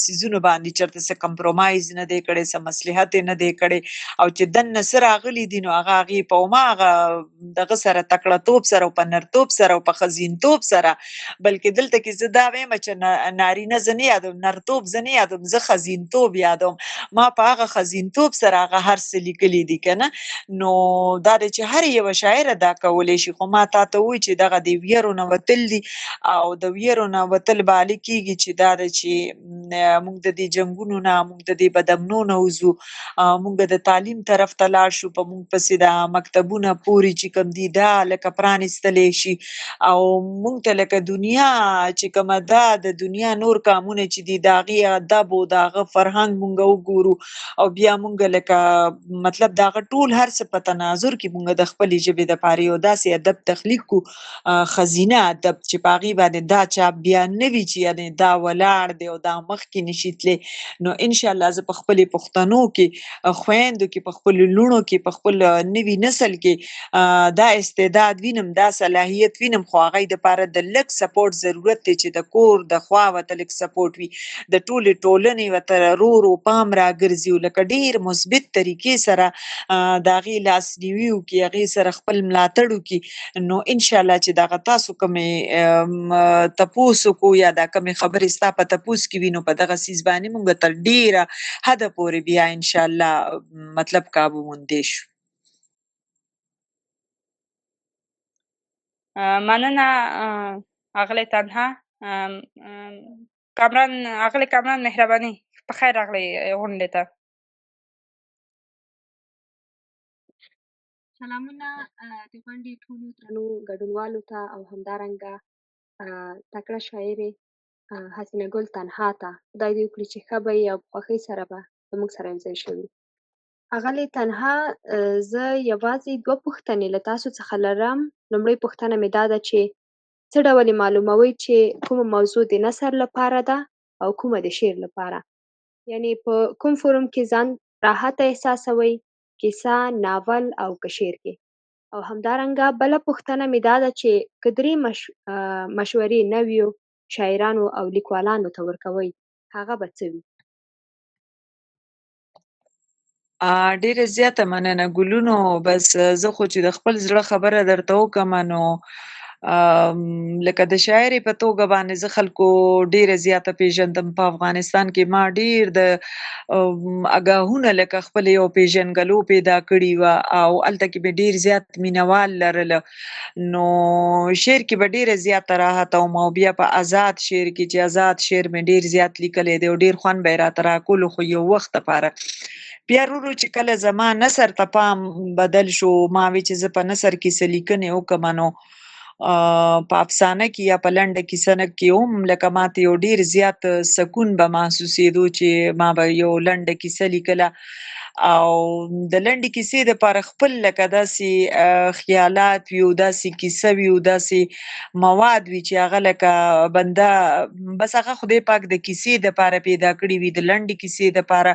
څیزونو باندې چېرته څه کمپرومایز نه دی کړی، څه مصلحت یې نه دی کړی او چې دننه څه راغلي دي نو هغه هغې په هماغه دغه سره تکړهتوب سره او په نرتوب سره او په ښځینتوب سره، بلکې دلته کې زه دا وایم چې نارینه زه نه یادوم، نرتوب زه نه یادوم، زه ښځینتوب یادوم، ما په هغه ښځینتوب سره هغه هر څه لیکلي دي که نه. نو دا دی چې هر یوه شاعره دا کولی شي، خو ما تا ته ووایي چې دغه د ویرو نه وتل دي او د ویرو نه وتل به هلې کېږي چې دا ده چې مونږ د دې جنګونو نه، مونږ د دې بدامنو نه وځو، مونږ د تعلیم طرف ته لاړ شو، په مونږ پسې دا مکتبونه پورې چې کوم دي دا لکه پرانیستلی شي او مونږ ته لکه دنیا چې کومه ده د دنیا نور کامونه چې دي د هغې ادب او د هغه فرهنګ مونږ وګورو او بیا مونږ لکه مطلب د هغه ټول هر څه په تناظر کې مونږ د خپلې ژبې دپاره یو داسې ادب تخلیق کړو، ښځینه ادب چې په هغې باندې دا چاپ بیا نه وي چې یعنې دا ولاړ دی او دا مخکې نشي تللی. نو انشاءالله زه په خپلې پښتنو کې خویندو کې په خپلو لوڼو کې په خپل نوي نسل کې دا استعداد وینم، دا صلاحیت وینم، خو هغوی دپاره د لږ سپورټ ضرورت دی چې د کور د خوا ورته لږ سپورټ وي، د ټولې ټولنې ورته ورو ورو پام راګرځي او لکه ډېر مثبت طریقې سره د هغې لاسنیوي وکړي، هغې سره خپل ملاتړ وکړي، نو انشاءالله چې دغه تاسو کومې تپوس وکړو یا دا کومې خبرې ستا په تپوس کې وي نو په دغه څیز باندې مونږ تر ډېره حده پورې بیا انشاءالله مطلب کابو موندی شو. مننه اغلې تنها اغلې کامران مهرباني په خیر راغلی غونډې ته. سلامونه د غونډې ټولو درنو ګډونوالو ته او همدارنګه تکړه شاعرې حسینه ګل تنها ته خدای دې وکړي چې ښه به وي او په خوښۍ سره به زموږ سره یو ځای شوي. اغلې تنها زه یوازې 2 پوښتنې له تاسو څخه لرم. لومړۍ پوښتنه مې دا ده چې څه ډول یې معلوموئ چې کومه موضوع د نثر لپاره ده او کومه د شعر لپاره؟ یعنې په کوم فورم کې ځان راحته احساسوئ، کیسه، ناول او که شعر کې؟ او همدارنګه بله پوښتنه مې دا ده چې که 3 مشورې نویو شاعرانو او لیکوالانو ته ورکوئ، هغه به څه وي؟ ډیره زیاته مننه ګلونو. بس زه خو چې د خپل زړه خبره درته وکړمه نو لکه د شاعرې په توګه باندې زه خلکو ډیره زیاته پیژندم په افغانستان کې. ما ډیر د اګاهونه لکه خپل یو پیژنګلو پیدا کړي وه او هلته کې مې ډیر زیات مینوال لرله. نو شعر کې به ډیره زیاته راحته وم او بیا په آزاد شعر کې چې آزاد شعر مې ډیر زیات لیکلی دی او ډیر خوند به یې راته راکولو، خو یو وخت لپاره بیا ورو چې کله زما نثر ته پام بدل شو، ما وی چې زه په نثر کې څه لیکنې وکړم نو په افسانه کې یا په لنډه کیسه کې هم لکه ماته یو ډیر زیات سکون به محسوسېدو چې ما به یو لنډه کیسه لیکله او د لنډې کیسې دپاره خپل لکه داسې خیالات وي او داسې کیسه وي او داسې مواد وي چې هغه لکه بنده بس هغه خدای پاک د کیسې دپاره پیدا کړي وي، د لنډې کیسې دپاره.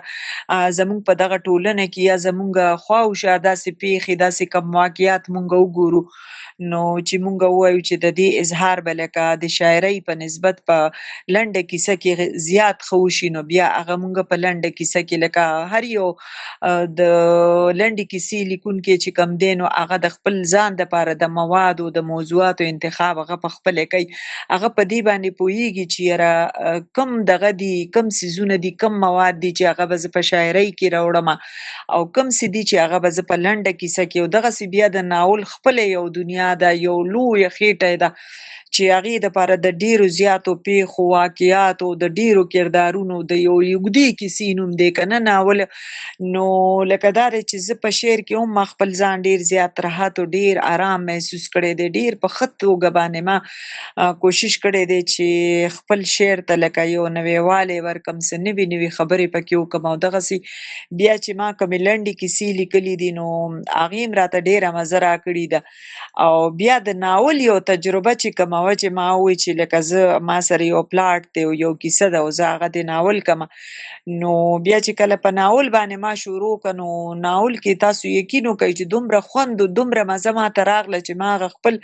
زموږ په دغه ټولنه کې یا زموږ خواوشا داسې پیښې داسې کم واقعات مونږ وګورو نو چې مونږ ووایو چې د دې اظهار به لکه د شاعرۍ په نسبت په لنډه کیسه کې زیات ښه وشي، نو بیا هغه مونږ په لنډه کیسه کې لکه هر یو د لنډې کیسې لیکونکی چې کم دی نو هغه د خپل ځان دپاره د موادو د موضوعاتو انتخاب هغه په خپله کوي. هغه په دې باندې پوهیږي چې یاره کم دغه دي، کم څیزونه دي، کم مواد دي چې هغه به زه په شاعرۍ کې راوړم او کم څه دي چې هغه به زه په لنډه کیسه کې. او دغسې بیا د ناول خپله یو دنیا ده، یو لویه خېټه ده چې هغې دپاره د ډیرو زیاتو پیښو واقعاتو د ډیرو کردارونو د یو اوږدې کیسې نوم دی که نه ناول. نو لکه دا دی چې زه په شعر کې هم ما خپل ځان ډیر زیات راحت او ډیر آرام محسوس کړی دی. ډیر په ښه توګه باندې ما کوشش کړی دی چې خپل شعر ته لکه یو نوی والی ورکړم، څه نوي نوي خبرې پکې وکړم او دغسې بیا چې ما کومې لنډې کیسې لیکلي دي نو هغې هم راته ډیره مزه راکړې ده. او بیا د ناول یو تجربه چې کومه وه چې ما ووایي چې لکه زه ما سره یو پلاټ دی او یو کیسه ده او زه هغه د ناول کړمه نو بیا چې کله په ناول باندې ما شروع کړه نو ناول کې تاسو یقین وکړئ چې دومره خوند او دومره مزه ماته راغله چې ما هغه خپل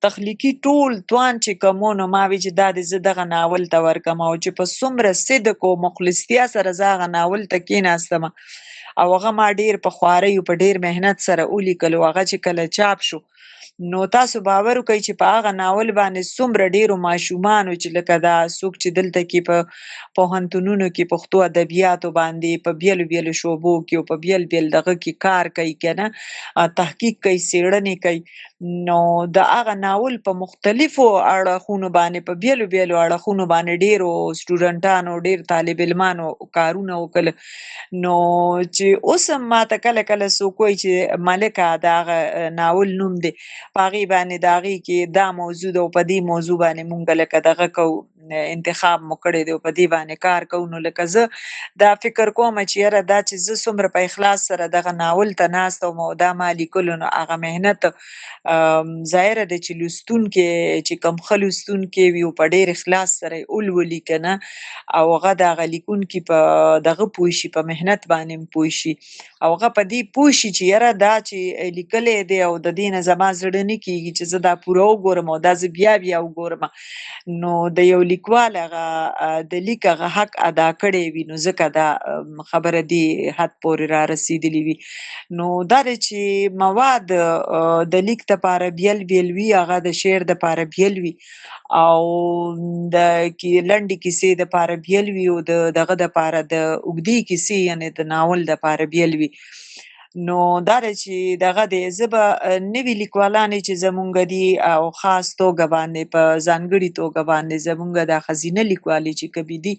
تخلیقي ټول توان چې کوم نو ما وی چې دا د زه دغه ناول ته ورکم او چې په څومره صدق او مخلصتیا سره زه هغه ناول ته کېناستم او هغه ما ډیر په خوارۍ او په ډیر مهنت سره ولیکل او هغه چې کله چاپ شو نو تاسو باور وکړئ چې په هغه ناول باندې څومره ډیرو ماشومانو چې لکه دا څوک چې دلته کې په پوهنتونونو کې پښتو ادبیاتو باندې په بیلو بیلو شعبو کې او په بیل بیل دغه کې کار کوي که نه تحقیق کوي، څېړنې کوي، نو د هغه ناول په مختلفو اړخونو باندې په بیلو بیلو اړخونو باندې ډیرو سټوډنټانو ډیر طالب علمانو کارونه وکړل. نو چې اوس هم ماته کله کله څوک وایي چې ملکه د هغه ناول نوم دی په هغې باندې د هغې کې دا موضوع ده او په دې موضوع باندې مونږ لکه دغه کوو انتخاب مو کړی دی او په دې باندې کار کوو. نو لکه زه دا فکر کوم چې یاره دا چې زه څومره په اخلاص سره دغه ناول ته ناسته وم او دا ما لیکلو نو هغه محنت ظاهره ده چې لوستونکي چې کوم ښه لوستونکي وي او په ډېر اخلاص سره یې ولولي که نه او هغه د هغه لیکونکي په دغه پوه شي په محنت باندې هم پوه شي او هغه په دې پوه شي چې یاره دا چې لیکلی دی او د دې نه زما زړه نه کېږي چې زه دا پوره وګورم او دا زه بیا بیا وګورم نو د یو لیکوال هغه د لیک هغه حق ادا کړی وي نو ځکه دا خبره دې حد پورې را رسېدلې وي. نو دا دی چې مواد د لیک دپاره بیل بیل وي، هغه د شعر دپاره بیل وي او د لنډې کیسې دپاره بیل وي او د دغه دپاره د اوږدې کیسې یعنې د ناول دپاره بیل وي. نو دا دی چې دغه دی زه به نوي لیکوالانې چې زمونږ دي او خاص توګه باندې په ځانګړي توګه باندې زمونږ دا ښځینه لیکوالې چې کومې دي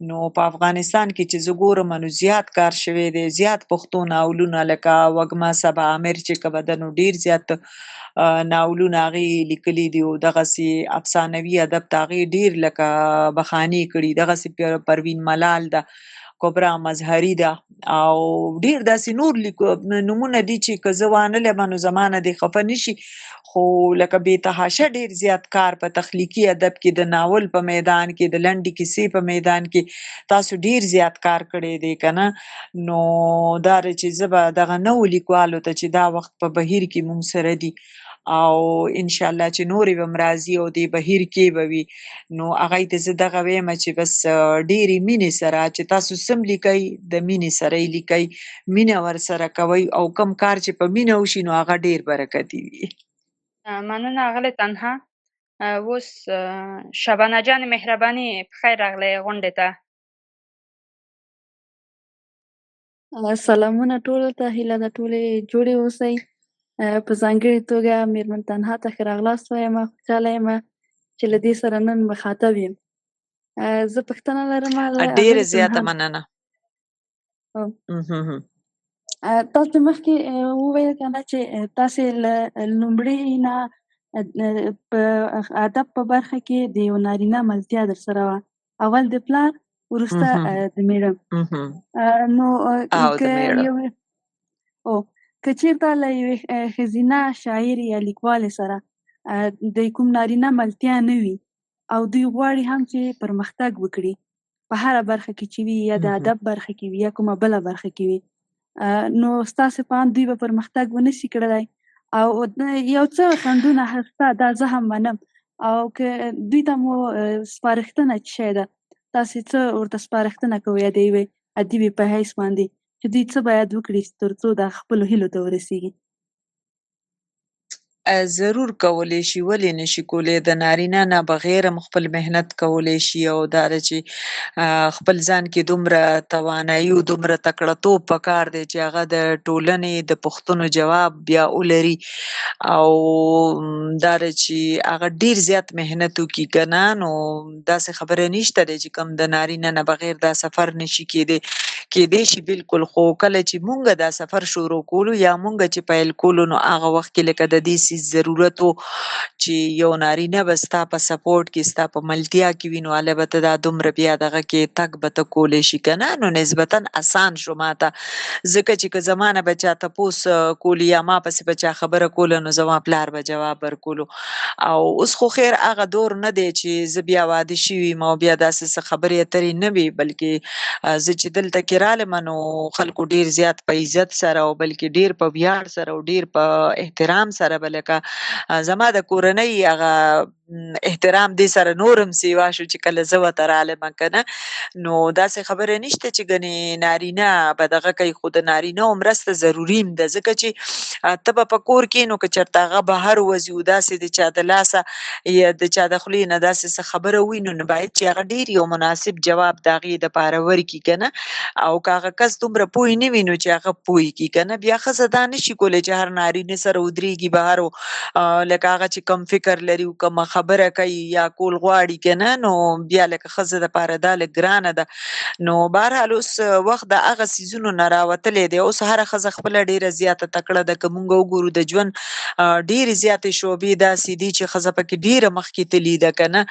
نو په افغانستان کې چې زه ګورم نو زیات کار شوی دی زیات پښتو ناولونه لکه وږمه صبا عامر چې کومه ده نو ډېر زیات ناولونه هغې لیکلي دي او دغسې افسانوي ادب ته هغې ډېر لکه بخانې کړي دغسې پروین ملال ده کبرا مظهري ده او ډېر داسې نور نومونه دي چې که زه وانه لیمه نو زما نه دې خفه نه شي خو لکه بېتحاشه ډېر زیات کار په تخلیقي ادب کې د ناول په میدان کې د لنډې کیسې په میدان کې تاسو ډېر زیات کار کړی دی که نه نو دا دی چې زه به دغه نوو لیکوالو ته چې دا وخت په بهیر کې مونږ سره دي او انشاءالله چې نورې به م راځي او دې بهیر کې به وي نو هغوی ته زه دغه ویم چې بس ډېرې مینې سره چې تاسو سم لیکئ د مینې سره یې لیکئ مینه ورسره کوئ او کوم کار چې په مینه وشي نو هغه ډېر برکتي وي مننه اغلې تنها اوس شبانه جان مهرباني پخیر راغلی غونډې ته سلامونه ټولو ته هیله ده ټولې جوړې اوسئ په ځانګړې توګه میرمن تنها ته ښه راغلاست وایم خوشحاله یم چې له دې سره نن مخاطب یم زه پوښتنه لرم ډېره زیاته مننه تاسو مخکې وویل که نه چې تاسې له لومړي نه په ادب په برخه کې د یو نارینه ملتیا در سره وه اول د پلار وروسته د میړه نو که چېرته له یوې ښځینه شاعر یا لیکوالې سره د کوم نارینه ملتیا نه وي او دوی غواړي هم چې پرمختګ وکړي په هره برخه کې چې وي یا د ادب برخه کې وي یا کومه بله برخه کې وي نو ستاسې په اند دوی به پرمختګ ونه شي کړلی او یو څه خنډونه شته دا زه هم منم او که دوی ته مو سپارښتنه چې شی ده تاسې څه ورته سپارښتنه کوئ د یوې ادیبې په حیث باندې چې دوی څه باید وکړي تر څو د خپلو هیلو ته ورسیږي ضرور کولی شي ولې نشي کولی د نارینه نه بغیر هم خپل محنت کولی شي او دا ده چې خپل ځان کې دومره توانایي او دومره تکړهتوب پکار دی چې هغه د ټولنې د پوښتنو جواب بیا ولري او دا ده چې هغه ډیر زیات محنت وکړي که نه نو داسې خبره نشته دی چې کوم د نارینه نه بغیر دا سفر نشي کېدی شي بالکل خو کله چې مونږ دا سفر شروع کولو یا مونږ چې پیل کولو نو هغه وخت کې لکه د دې ضرورت و چې یو نارینه به ستا په سپورټ کې ستا په ملتیا کې وي نو البته دا دومره بیا دغه کې تګ به ته کولی شي که نه نو نسبتا اسان شو ماته ځکه چې که زما نه به چا تپوس کولی یا ما پسې به چا خبره کوله نو زما پلار به جواب ورکولو او اوس خو خیر هغه دور نه دی چې زه بیا واده شوي یم او بیا داسې څه خبرې اترې نه وي بلکې زه چې دلته کې رالم نو خلکو ډیر زیات په عزت سره او بلکې ډیر په ویاړ سره او ډیر په احترام سره به لکه زما د کورنۍ هغه احترام دې سره نورم سیوا شو چې کله زه ورته رالم که نه نو داسې خبره نشته چې ګنې نارینه به دغه کوي خو د نارینه و مرسته ضروري هم ده ځکه چې ته به په کور کې نو که چېرته هغه بهر وځي او داسې د چا د لاسه یا د چا د خولې نه داسې څه خبره وي نو باید چې هغه ډېر یو مناسب جواب د هغې دپاره ورکړي که نه او که هغه کس دومره پوه نه وي نو چې هغه پوه کړي که نه بیا ښځه دا نشي کولی چې هر نارینه سره ودرېږي بهر لکه هغه چې کم فکر لري او کومه خبره کوي یا کول غواړي که نه نو بیا لکه ښځه دپاره دا لږ ګرانه ده نو بهرحال اوس وخت د هغه څیزونو نه راوتلی دی اوس هره ښځه خپله ډېره زیاته تکړه ده که مونږ وګورو د ژوند ډېرې زیاتې شعبې داسې دي چې ښځه پکې ډېره مخکې تللي ده که نه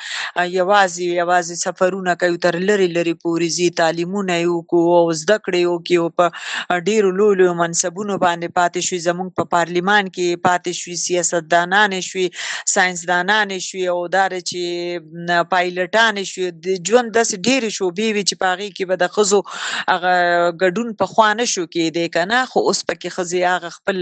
یوازې سفرونه کوي تر لرې لرې پورې ځي تعلیمونه یې وکړو او زده کړې یې وکړي او په ډېرو لویو لویو منصبونو باندې پاتې شوي زمونږ په پارلمان کې پاتې شوي سیاستدانانې شوي ساینسدانانې شوي او دا ده چې پایلټانې شوي د ژوند داسې ډېرې شعبې وي چې په هغې کې به د ښځو هغه ګډون پخوا نه شو کېدی که نه خو اوس پکې ښځې هغه خپل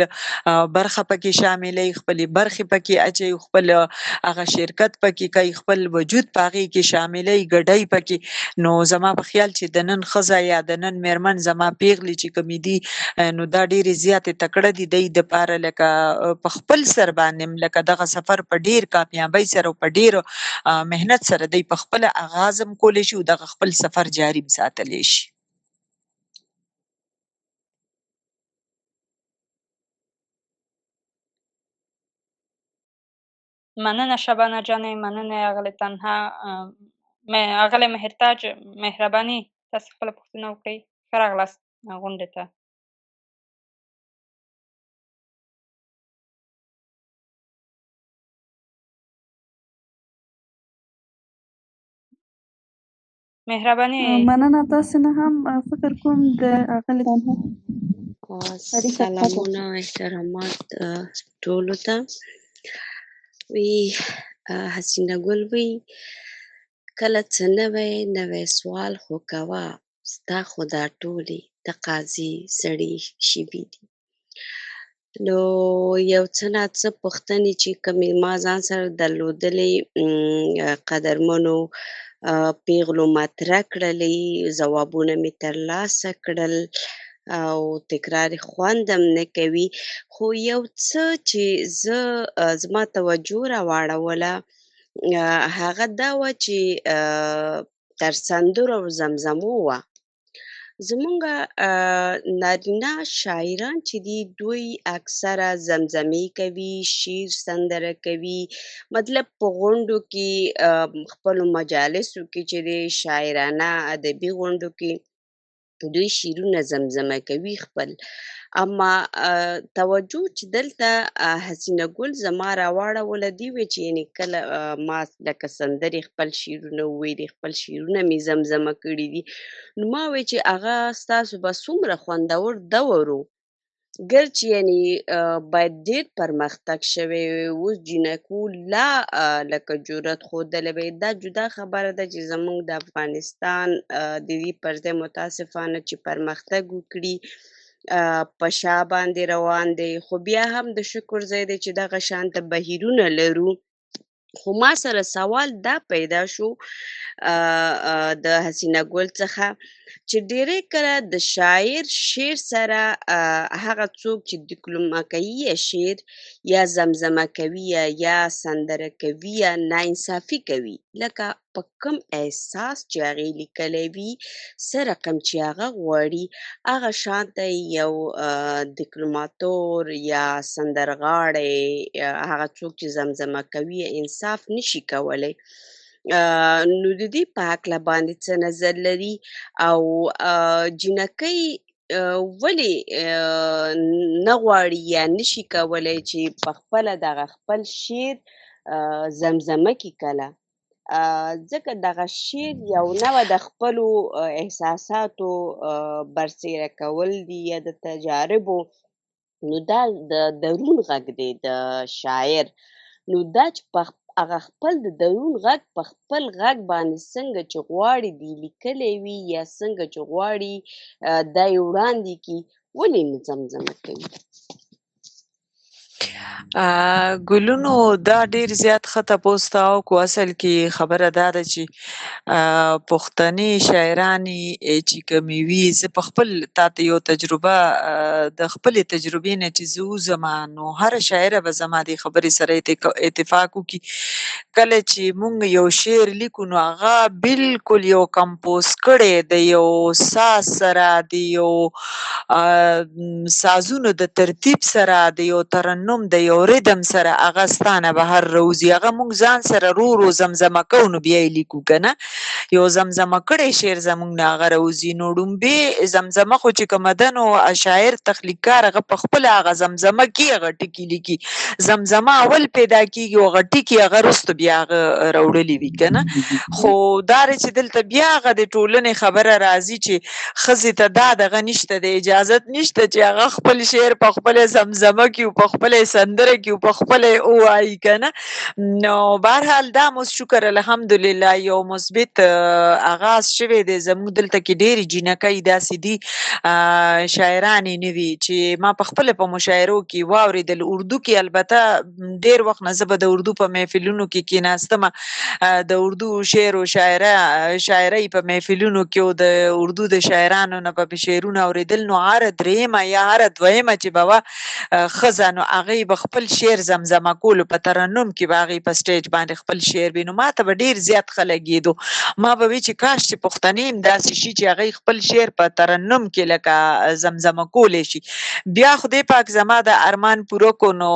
برخه پکې شاملوي خپلې برخې پکې اچوي خپل هغه شرکت پکې کوي خپل وجود په هغې کې شاملوي ګډوي پکې نو زما په خیال چې د نن ښځه یا د نن مېرمن زما پیغلې چې کومې دي نو دا ډېرې زیاتې تکړه دي دی دپاره لکه په خپل سر باندې لکه دغه سفر په ډېر کامیابۍ سره او په ډېر محنت سره دی په خپله آغاز هم کولی شي او دغه خپل سفر جاري هم ساتلی شي مننه شبانه جانې، مننه اغلې تنها اغلې مهرتاج مهرباني تاسې خپله پوښتنه وکړئ. ښه راغلاست غونډې ته. مهرباني. مننه تاسې نه هم فکر کوم د اغلې تنها شریکه پاتې سلامونه او احترامات ټولو ته. وی حسینه ګل وی کله څه نوی سوال خو کوه، ستا خو دا ټولې تقاضي سړي شوي دي. نو یو څه ناڅه پوښتنې چې کومې ما ځان سره درلودلې قدرمنو پیغلو مطرح کړلې، ځوابونه مې ترلاسه کړل او تکرار خوند هم نه کوي، خو یو څه چې زه زما توجه راواړوله هغه دا وه چې تر سندرو او زمزمو وه. زمونږه نارینه شاعران چې دي دوی اکثره زمزمې کوي، شعر سندره کوي، مطلب په غونډو کې خپلو مجالسو کې چې دی شاعرانه ادبي غونډو کې دوی شعرونه زمزمه کوي خپل. اما توجه چې دلته حسینه ګل زما راواړوله دې وې چې یعنې کله ما لکه سندرې خپل شعرونه وویلي، خپل شعرونه مې زمزمه کړي دي، نو ما وی چې هغه ستاسو به څومره خوندور دور و، ګرچې یعنې باید ډېر پرمختګ شوی وی، اوس جینکو لا لکه جرأت ښودلی وی. دا جدا خبره ده چې زموږ د افغانستان د دې پر ځای متاسفانه چې پرمختګ وکړي په شا باندې روان دی، خو بیا هم د شکر ځای دی چې دغه شانته بهیرونه لرو. خو ما سره سوال دا پیدا شو د حسینه ګل څخه چې ډېری کله د شاعر شعر سره هغه څوک چې ډیکلومه کوي یا شعر یا زمزمه کوي یا سندره کوي یا ناانصافي کوي، لکه په کوم احساس چې هغې لیکلی وي، څه رقم چې هغه غواړي هغه شانته یو ډیکلوماتور یا سندرغاړی هغه څوک چې زمزمه کوي انصاف نشي کولی. نو د دې په هکله باندې څه نظر لري او جینکۍ ولې نه غواړي یا نشي کولی چې په خپله دغه خپل شعر زمزمه کړي کله، ځکه دغه شعر یو نوع د خپلو احساساتو برسېره کول دي یا د تجاربو، نو دا د درون غږ دی د شاعر. نو دا چې په هغه خپل د درون غږ په خپل غږ باندې څنګه چې غواړي دی لیکلی وي یا څنګه چې غواړي دا یې وړاندې کړي، ولې نه زمزمه کوي؟ ګلونو دا ډیر زیات ښه تپوس ته وکړو. اصل کې خبره دا ده چې پښتني شاعرانې چې کومې وي، زه په خپل تاته یو تجربه د خپلې تجربې نه چې زه وځمه، نو هره شاعره به زما دې خبرې سره اتفاق وکړي. کله چې مونږ یو شعر لیکو نو هغه بالکل یو کمپوز کړی د یو ساز سره، د یو سازونو د ترتیب سره، د یو ترنم د یو ریدم سره هغه ستانه بهر روزي، هغه مونږ ځان سره رو رو زمزمه کوو، نو بیا یې لیکو که نه. یو زمزمه کړی شعر زمونږ نه هغه روزي. نو ډومبې زمزمه خو چې کومه ده نو شاعر تخلیقکار هغه په خپله هغه زمزمه کې هغه ټکي لیکي. زمزمه اول پیدا کېږي او هغه ټکي هغه وروسته بیا هغه راوړلي وي که نه. خو دا چې دلته بیا هغه د ټولنې خبره راځي چې ښځې ته دا دغه نشته، د اجازت نشته چې هغه خپل شعر په خپله زمزمه کړي او په خپله یې سندره کړي او په خپله یې ووایي که نه. نو بهرحال دا مو شکر الحمدلله یو مثبت آغاز شوی دی. زموږ دلته کې ډېرې جینکۍ داسې دي شاعرانې نوي چې ما په خپله په مشاعرو کې واورېدل. اردو کې البته ډېر وخت نه زه به د اردو په محفلونو کې کېناستمه، د اردو شعر و شاعرۍ په محفلونو کې او د اردو د شاعرانو نه به شعرونه اورېدل. نو هره درېیمه یا هره دویمه چې به وه ښځه، نو هغې هغې به خپل شعر زمزمه کولو په ترنم کې به هغې په سټیج باندې خپل شعر وي، نو ما ته به ډېر زیات ښه لګېدو. ما به وی چې کاش چې پښتنې هم داسې شي چې هغې خپل شعر په ترنم کې لکه زمزمه کولی شي. بیا خدای پاک زما د ارمان پوره کو، نو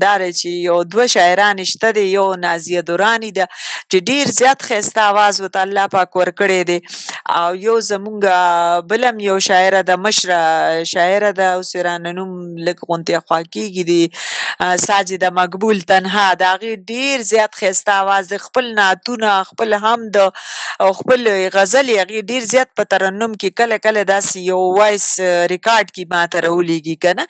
دا دی چې یو 2 شاعرانې شته دي، یو نازیه دراني ده چې ډېر زیات ښایسته اواز ورته الله پاک ورکړی دی، او یو زمونږ بل هم یو شاعره ده، مشره شاعره ده، اوس یې رانه نوم لږ غوندې خوا کېږي، د ساجده مقبول تنها، د هغې ډېر زیات ښایسته اواز دی، خپل نعتونه، خپل حمد او خپل غزل یې هغې ډېر زیات په ترنم کې کله کله داسې یو وایس ریکارډ کې ما ته راولېږي که نه.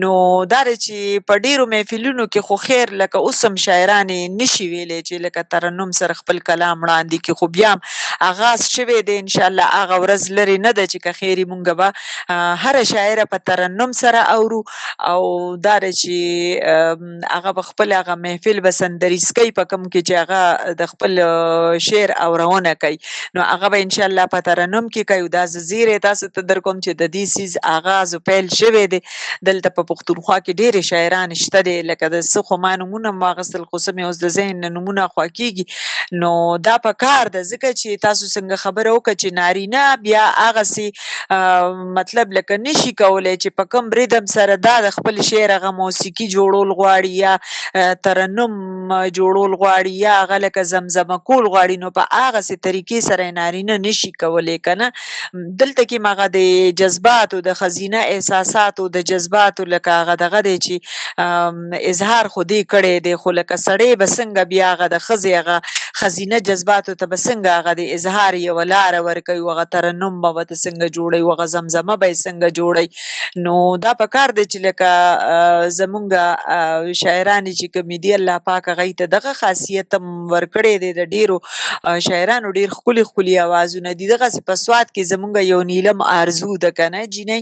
نو دا دی چې په ډېرو محفلونو کې خو خیر لکه اوس هم شاعرانې نشي ویلی چې لکه ترنم سره خپل کلام وړاندې کړي، خو بیا هم آغاز شوی دی، انشاءالله هغه ورځ لرې نه ده چې که خیر وي مونږ به هره شاعره په ترنم سره اورو، او دا دی چې هغه به خپل هغه محفل به سندریز کوي په کوم کې چې هغه د خپل شعر اورونه کوي، نو هغه به انشاءالله په ترنم کې کوي. دا زه زیری تاسو ته در کوم چې د دې سیز آغاز پیل شوی دی. دلته په پښتونخوا کې ډېرې شاعران شته دي، لکه د څه خو ما نومونه هم واخیستل خو څه مې اوس د ذهن نه نومونه خوا کېږي، نو دا په کار ده، ځکه چې تاسو څنګه خبره وکړه چې نارینه بیا هغسې مطلب لکه نشي کولی چې په کوم ریدم سره دا د خپل شعر هغه موسیقي جوړول غواړي یا ترنم جوړول غواړي یا هغه لکه زمزمه کول غواړي، نو په هغسې طریقې سره یې نارینه نشي کولی که نه. دلته کې م هغه د جذباتو د ښځینه احساساتو د جذباتو لکه هغه دغه دی چې اظهار خو دې کړی دی، خو لکه سړی به څنګه بیا هغه د ښځې هغه ښځینه جذباتو ته به څنګه هغه د اظهار یوه لاره ورکوي، هغه ترنم به ورته څنګه جوړوي، هغه زمزمه به یې څنګه جوړوي. نو دا په کار دی چې لکه زمونږ شاعرانې چې کومې دي الله پاک هغوی ته دغه خاصیت هم ورکړی دی، د ډېرو شاعرانو ډېر ښکلي ښکلي اوازونه دي. دغسې په سوات کې زمونږ یو نیلم آرزو ده که نه جینۍ،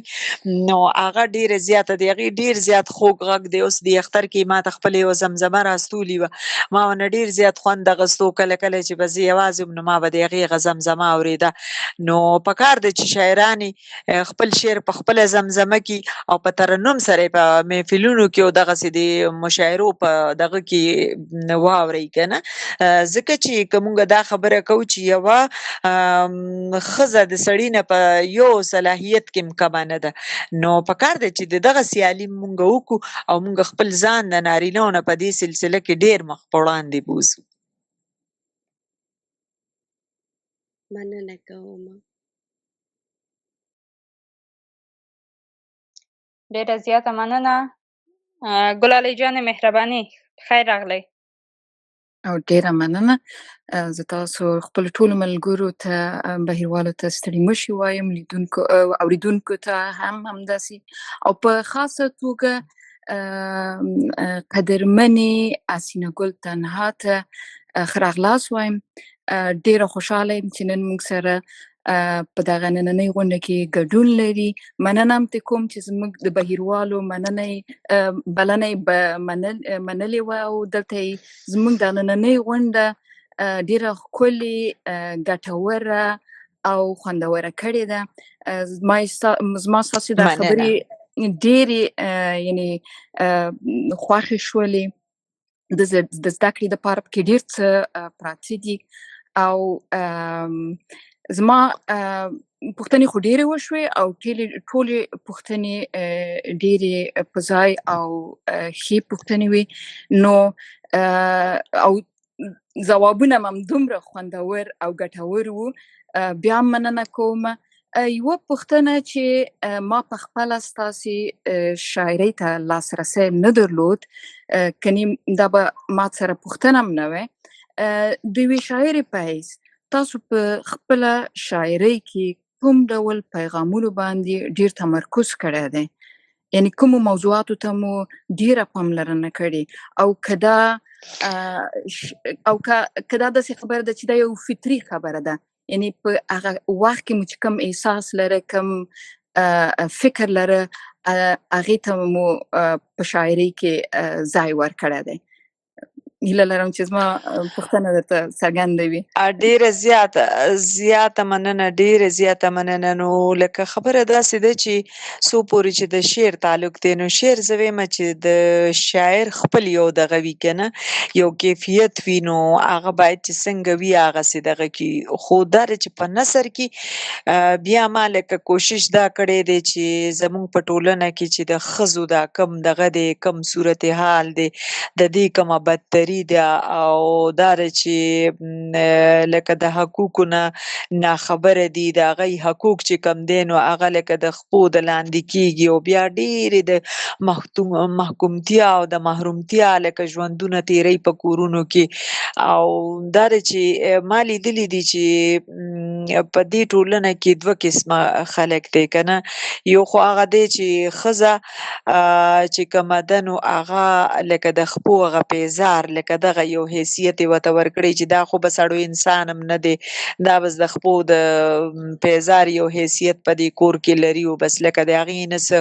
نو هغه ډېره زیاته دی، هغې ډېر زیات خوږ غږ دی. اوس د اختر کې ما ته خپله یوه زمزمه راستولې وه، ما ورنه ډېر زیات خوند اخیستو، کله کله چې به زه یوازې وم نو ما به د هغې هغه زمزمه اورېده. نو په کار ده چې شاعرانې خپل شعر په خپله زمزمه کړي او په ترنم سره یې په محفلونو کې او دغسې د مشاعرو په دغه کې واورئ که نه، ځکه چې که مونږ دا خبره کوو چې یوه ښځه د سړي نه په یو صلاحیت کې هم کمه نه ده، نو په کار دی چې د دغه سیالي مونږ وکړو او مونږ خپل ځان د نارینهو نه په دې سلسله کې ډېر مخ په وړاندې بوځو. مننه کوم. ډېره زیاته مننه. ګلالۍ جانې مهرباني، خیر راغلی. او ډیره مننه. زه تاسو خپل ټولو ملګرو ته بهیروالو ته ستړي مشي وایم، لیدونکو اوریدونکو ته هم همداسې، او په خاصه توګه قدرمنې حسینه ګل تنها ته ښه راغلاست وایم. ډیره خوشحاله یم چې نن موږ سره په دغه نننۍ غونډه کې ګډون لري. مننه هم ترې کوم چې زموږ د بهیروالو بلنه یې منلې وه او دلته یې زموږ د نننۍ غونډه ډیره ښکلې، ګټوره او خوندوره کړې ده. زما ستاسې دا خبرې ډېرې یعنې خوښې شولې. د زده کړې دپاره پکې ډېر څه پراته دي او زما پوښتنې خو ډېرې وشوې او ټولې پوښتنې ډېرې په ځای او ښې پوښتنې وې، نو او ځوابونه هم همدومره خوندور او ګټور وو. بیا هم مننه کوم. یوه پوښتنه چې ما په خپله ستاسې شاعرۍ ته لاسرسی نه درلود، کنې دا به ما سره پوښتنه هم نه وی، د یوې شاعرې په حیث تاسو په خپله شاعرۍ کې کوم ډول پیغامونو باندې ډېر تمرکز کړی دی؟ یعنې کومو موضوعاتو ته مو ډېره پاملرنه کړې، او که دا داسې خبره ده چې دا یو فطري خبره ده، یعنې په هغه وخت کې مو چې کوم احساس لره، کوم فکر لره، هغې ته مو په شاعرۍ کې ځای ورکړی دی. هیله لرم چې زما پوښتنه درته څرګنده وي. ډیره زیاته مننه، ډیره زیاته مننه. نو لکه خبره داسې ده چې څو پورې چې د شعر تعلق دی، نو شعر زه وایم چې د شاعر خپل یو دغه وي کنه، یو کیفیت وي، نو هغه باید چې څنګه وي هغسې دغه کي. خو دا ده چې په نثر کې بیا ما لکه کوشش دا کړی دی چې زمونږ په ټولنه کې چې د ښځو دا کم دغه دی، کم صورتحال دی، د دې کومه بدتري ده، او دا ده چې لکه د حقوقو نه ناخبره دي، د هغوی حقوق چې کم دی نو هغه لکه د خپو د لاندې کېږي، او بیا ډېرې د محکومتیا او د محرومتیا لکه ژوندونه تېروي په کورونو کې. او دا ده چې ما لیدلي دي چې په دې ټولنه کې دوه قسمه خلک دی که نه. یو خو هغه دی چې ښځه چې کومه ده نو هغه لکه د خپو هغه پیزار لکه دغه یو حیثیت یې ورته ورکړی چې دا خو به سړی انسان هم نه دی، دا بس د خپو د پیزار یو حیثیت په دې کور کې لري، او بس لکه د هغې نه څه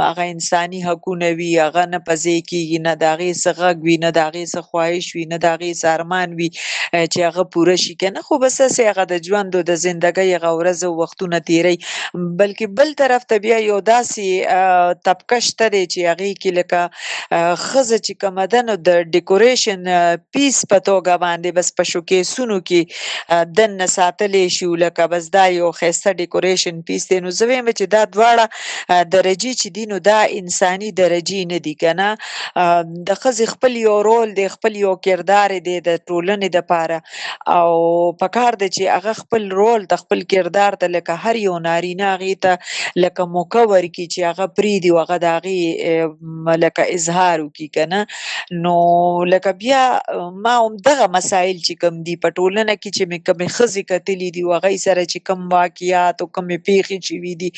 هغه انساني حقونه وي هغه نه په ځای کېږي، نه د هغې څه غږ وي، نه د هغې څه خواهش وي، نه د هغې څه ارمان وي چې هغه پوره شي که نه. خو بس هسې هغه د ژوند او د زندګۍ هغه ورځ او وختونه تېروي. بلکې بل طرف ته بیا یو داسې طبقه شته دی چې هغې کې لکه ښځه چې کومه ده نو د ډیکوریشن پیس په توګه باندې بس په شوکیسونو کې دننه ساتلی شي، لکه بس دا یو ښایسته ډیکوریشن پیس دی. نو زه وایم چې دا دواړه درجې چې دي نو دا انساني درجې نه دي که نه. د ښځې خپل یو رول دی، خپل یو کردار دی د ټولنې دپاره، او پکار دی چې هغه خپل رول ته خپل کردار ته لکه هر یو نارینه هغې ته لکه موقع ورکړي چې هغه پرېږدي او هغه د هغې لکه اظهار وکړي که نه. نو لکه بیا ما همدغه مسایل چې کوم دي په ټولنه کې چې مې کومې ښځې کتلي دي او هغوی سره چې کوم واقعات او کومې پیښې شوي دي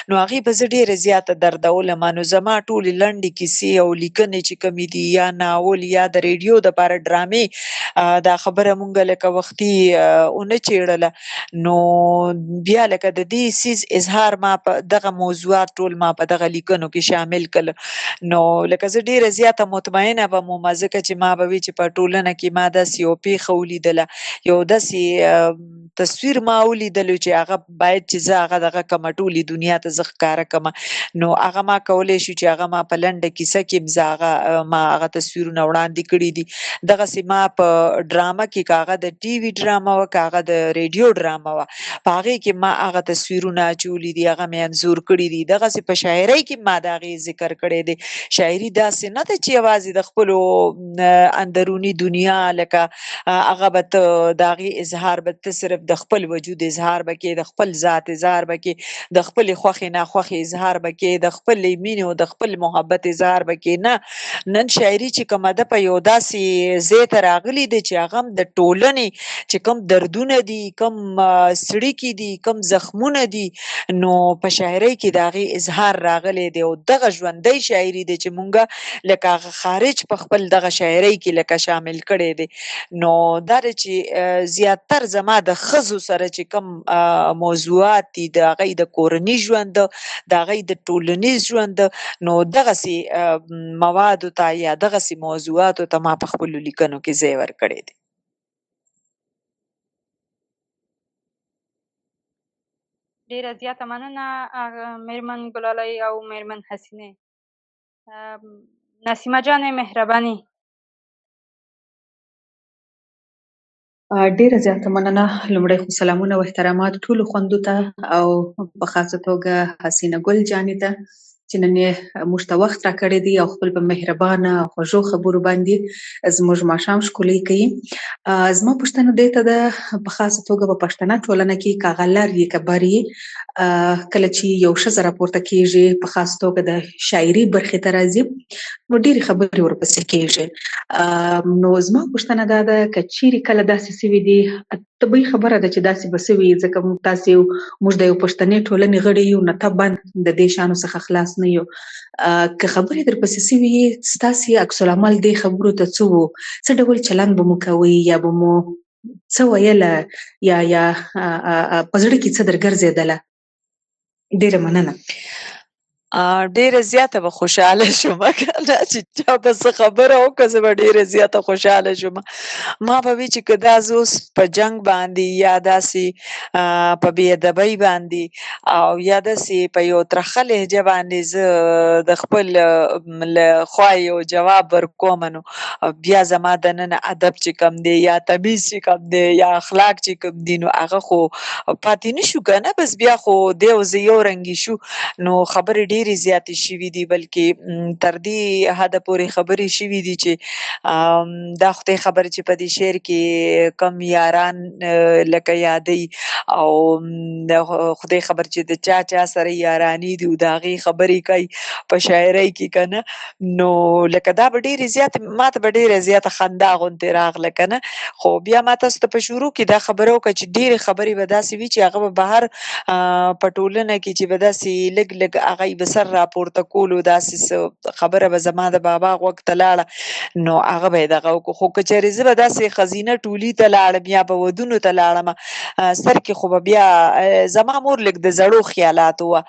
نو هغې به زه ډېره زیاته دردولم. نو زما ټولې لنډې کیسې او لیکنې چې کومې دي، یا ناول یا د ریډیو دپاره ډرامې، دا خبره مونږ لکه وختي ونه څېړله، نو بیا لکه د دې څیز اظهار ما په دغه موضوعات ټول ما په دغه لیکنو کې شامل کړل. نو لکه زه ډېره زیاته مطمئنه بم ومه، ځکه چې ما به وي چې په ټولنه کې ما داسې یو پیښه ولیدله، یو داسې تصویر ما ولیدلو چې هغه باید چې زه هغه دغه کړمه ټولې دنیا ته زه ښکاره کړمه. نو هغه ما کولی شو چې هغه ما په لنډه کیسه کې هم زه ما هغه تصویرونه وړاندې کړي دي. دغسې ما په ډرامه کې که هغه د ټي وي ډرامه وه که هغه د ریډیو ډرامه وه په هغې کې ما هغه تصویرونه اچولي دي، هغه مې انځور کړي دي. دغسې په شاعرۍ کې ما د هغې ذکر کړی دی. شاعري داسې نه ده چې یوازې د خپلو اندروني دنیا لکه هغه به ته د هغې اظهار به ته صرف د خپل وجود اظهار به کې، د خپل ذات اظهار به کې، د خپلې خوښې ناخوښې اظهار به کې، د خپلې مینې او د خپل محبت اظهار به کې. نه، نن شاعري چې کومه ده په یو داسې ځای ته راغلي دی چې هغه هم د ټولنې چې کوم دردونه دي، کوم څړیکې دي، کوم زخمونه دي، نو په شاعرۍ کې د هغې اظهار راغلی دی. او دغه ژوندی شاعري دی چې مونږ لکه هغه خارج په خپل دغه شاعرۍ کې لکه شامل کړی دی. نو دا دی چې زیاتر زما د ښځو سره چې کوم موضوعات دي، د هغوی د کورني ژوند، د هغوی د ټولنیز ژوند، نو دغسې موادو ته یا دغسې موضوعاتو ته ما په خپلو لیکنو کې ځای ورکړی دی. ډیره زیاته مننه میرمن ګلالۍ او میرمن حسینې. نسیمه جانې مهرباني. ډیره زیاته مننه. لومړی خو سلامونه او احترامات ټولو خویندو ته او په خاصه توګه حسینه ګل جانې ته چې نن یې موږ ته وخت راکړی دی او خپل په مهربانه او خوږو خبرو باندې زموږ ماښام ښکلی کوي. زما پوښتنه دې ته ده، په خاصه توګه په پښتنه ټولنه کې که هغه لر یې که بر یې، کله چې یو ښځه راپورته کېږي په خاص توګه د شاعري برخې ته راځي نو ډېرې خبرې ورپسې کېږي. نو زما پوښتنه دا ده که چیرې کله داسې سوي دي، طبیعي خبره ده چې داسې به سوي ځکه موږ د یو پښتنې ټولنې غړي یو، نو طبعا د دې شیانو څخه خلاص نه یو. که خبرې درپسې سوي ستاسې عکس العمل دې خبرو ته څه و؟ څه ډول چلند به مو کوئ یا به مو څه ویله یا په زړه کې څه درګرځېدله؟ ډېره مننه. ډیره زیاته به خوشحاله شوم کنه چې چا به څه خبره وکړه زه به ډیره زیاته خوشحاله شوم. ما به وی چې که دا زه اوس په جنګ باندې یا داسې په بې ادبۍ باندې او یا داسې په یو ترخه لهجه باندې زه د خپل له خوا یو جواب ورکوم نو بیا زما دننه ادب چې کم دی یا تمیز چې کم دی یا اخلاق چې کم دي نو هغه خو پاتې نشو کنه بس بیا خو دی او زه یو رنګي شو نو خبرې ډېرې زیاتې شوي دي بلکې تر دې حده پورې خبرې شوي دي چې دا خدای خبر چې په دې شعر کې کم یاران لکه یادی او خدای خبر چې د چا سره یارانی دي او د هغې خبرې کوي په شاعرۍ کې کنه نو لکه دا به ډېرې زیاتې ما ته به ډېره زیاته خندا غوندې راغله کنه خو بیا ما تاسو ته په شروع کې دا خبره وکړه چې ډېرې خبرې به داسې وي چې هغه به بهر په ټولنه کې چې به داسې لږ هغه یې به سر راپورته کولو داسې څه خبره به زما د بابا غوږ ته لاړه نو هغه به یې دغه وکړو خو که چېرې زه به داسې ښځینه ټولي ته لاړم یا به ودونو ته لاړمه سر کې خو به بیا زما مور لږ د زړو خیالاتو وه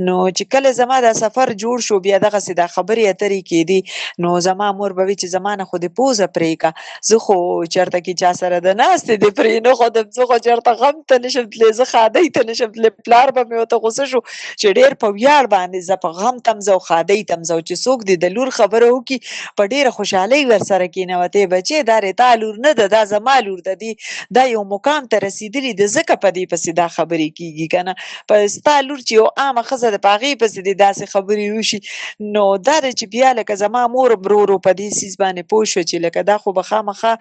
نو چې کله زما دا سفر جوړ شو بیا دغسې دا خبرې اترې کېدې نو زما مور به وي چې زما نه خو دې پوزه پرېږده زه خو چېرته کې چا سره د ناستې دې پرې نه ښودم زه خو چېرته غم ته نشم تللی زه ښادۍ ته نشم تللی پلار به مې ورته غوسه شو چې ډېر په ویاړ باندې زه په غم تم زه او ښادۍ تم زه چې څوک دې د لور خبره وکړي په ډېره خوشحالۍ ورسره کېنوتې بچې دا رې تا لور نه ده دا زما لور ده دا یو مقام ته رسېدلي ده ځکه په دې پسې دا خبرې کېږي که نه په ستا لور چې یو عامه ښځه ده په هغې پسې دې داسې خبرې وشي نو دا ده چې بیا لکه زما مور ورو ورو په دې څیز باندې پوه شوه چې لکه دا خو به خامخا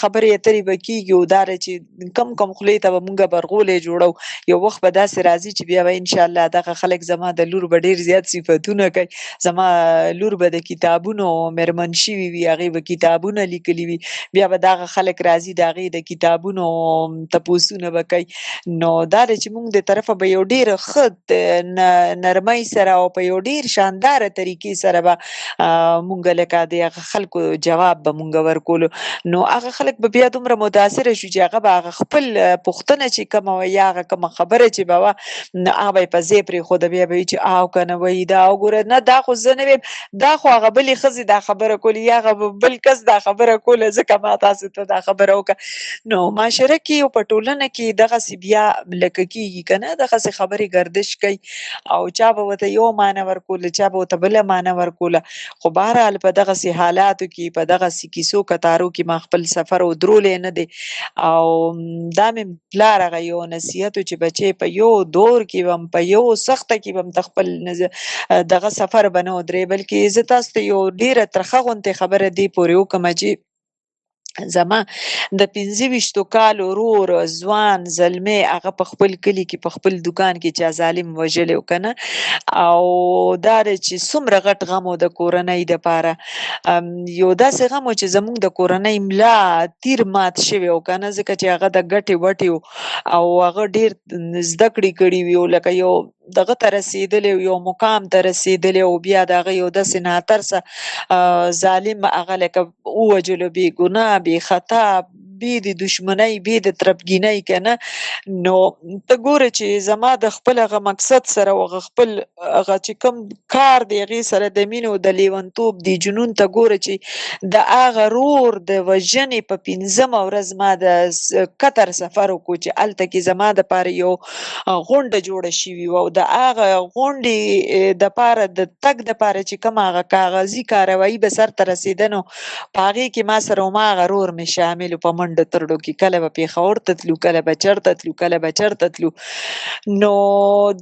خبرې اترې به کېږي او دا ده چې کم خولې ته به مونږ برغولی جوړو یو وخت به داسې راځي چې بیا به انشاءالله دغه خلک زما د لور به ډېر زیات صفتونه کوي زما لور به د کتابونو مېرمن شوي وي هغې به کتابونه لیکلي وي بیا به دغه خلک راځي د هغې د کتابونو تپوسونه به کوي نو دا دی چې مونږ د طرفه به یو ډېره ښه نرمۍ سره او په یو ډېر شانداره طریقې سره به مونږ لکه د هغه خلکو جواب به مونږ ورکولو نو هغه خلک به بیا دومره متاثره شو چې هغه به هغه خپل پوښتنه چې کومه وه یا هغه کومه خبره چې به وه هغه به یې په ځای پرېښوده بیا به وي چې او که نه وایي دا وګوره نه دا خو زه نه ویم دا خو هغه بلې ښځې دا خبره کولې یا هغه بل کس دا خبره کوله ځکه ما تاسو ته دا خبره وکړه نو معاشره کې او په ټولنه کې دغسې بیا لکه کېږي که نه دغسې خبرې ګردش کوي او چا به ورته یو معنی ورکوله چا به ورته بله معنی ورکوله خو بهرحال په دغسې حالاتو کې په دغسې کیسو کتارو کې ما خپل سفر ودرولی نه دی او دا مې پلار هغه یو نصیحت و چې بچې په یو دور کې به هم په یو سخته کې به هم ته خپل دغه سفر به نه ودرې بلکې زه تاسو ته یو ډېره ترخه غوندې خبره دې پورې وکړمه چې زما د 25 کالو ورور ځوان زلمی هغه په خپل کلي کې په خپل دوکان کې چا ظالم وژلی و که نه او دا دی چې څومره غټ غم و د کورنۍ دپاره یو داسې غم و چې زموږ د کورنۍ ملا تیر مات شوی و که نه ځکه چې هغه د ګټې وټې او هغه ډېر زده کړې کړي وي او لکه یو دغه ته رسېدلی یو مقام ته رسېدلی او بیا د هغه یو داسې ناترسه ظالم هغه لکه ووژلو بې ګناه بې خطا بې د دشمنۍ بې د تربګینۍ که نه نو ته ګوره چې زما د خپل هغه مقصد سره او هغه خپل هغه چې کوم کار دی هغې سره د مینې او د لیونتوب د جنون ته ګوره چې د هغه ورور د وژنې په 15مه ورځ ما د قطر سفر وکړو چې هلته کې زما دپاره یو غونډه جوړه شوې وه او د هغه غونډې دپاره د تګ دپاره چې کوم هغه کاغذي کاروایي به سرته رسېده نو په هغې کې ما سره هماغه ورور مې شامل و په منډو ترړو کې کله به پېښور ته تلو کله به چېرته تلو کله به چېرته تلو نو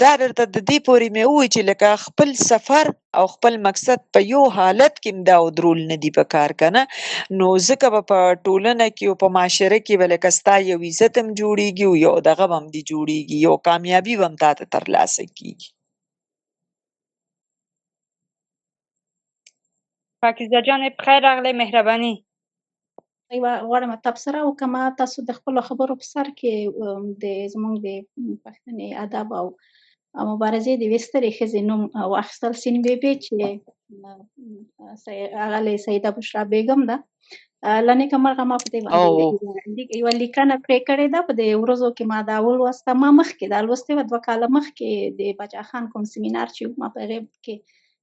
دا درته د دې پورې مې ووایي چې لکه خپل سفر او خپل مقصد په یو حالت کې هم دا ودرول نه دي په کار که نه نو ځکه به په ټولنه کې او په معاشره کې به لکه ستا یو عزت هم جوړېږي او یو دغه به هم دې جوړېږي یو کامیابي به هم تا ته ترلاسه کېږي پاکیزه جانې بخیر راغلی مهرباني غواړم تبصره وکړم تاسو د خپلو خبرو په سر کې زموږ د پښتنې ادب او مبارزې د یوې سترې ښځې نوم واخیستل سین بیبي چې هغه له سیده بشرا بیګم ده له نیکه مرغه ما په دې باندې یوه لیکنه پرې کړې ده. په دې ورځو کې ما دا ولوسته. ما مخکې دا لوستې وه 2 کاله مخکې د باچا خان کوم سیمینار چې ما په هغې کې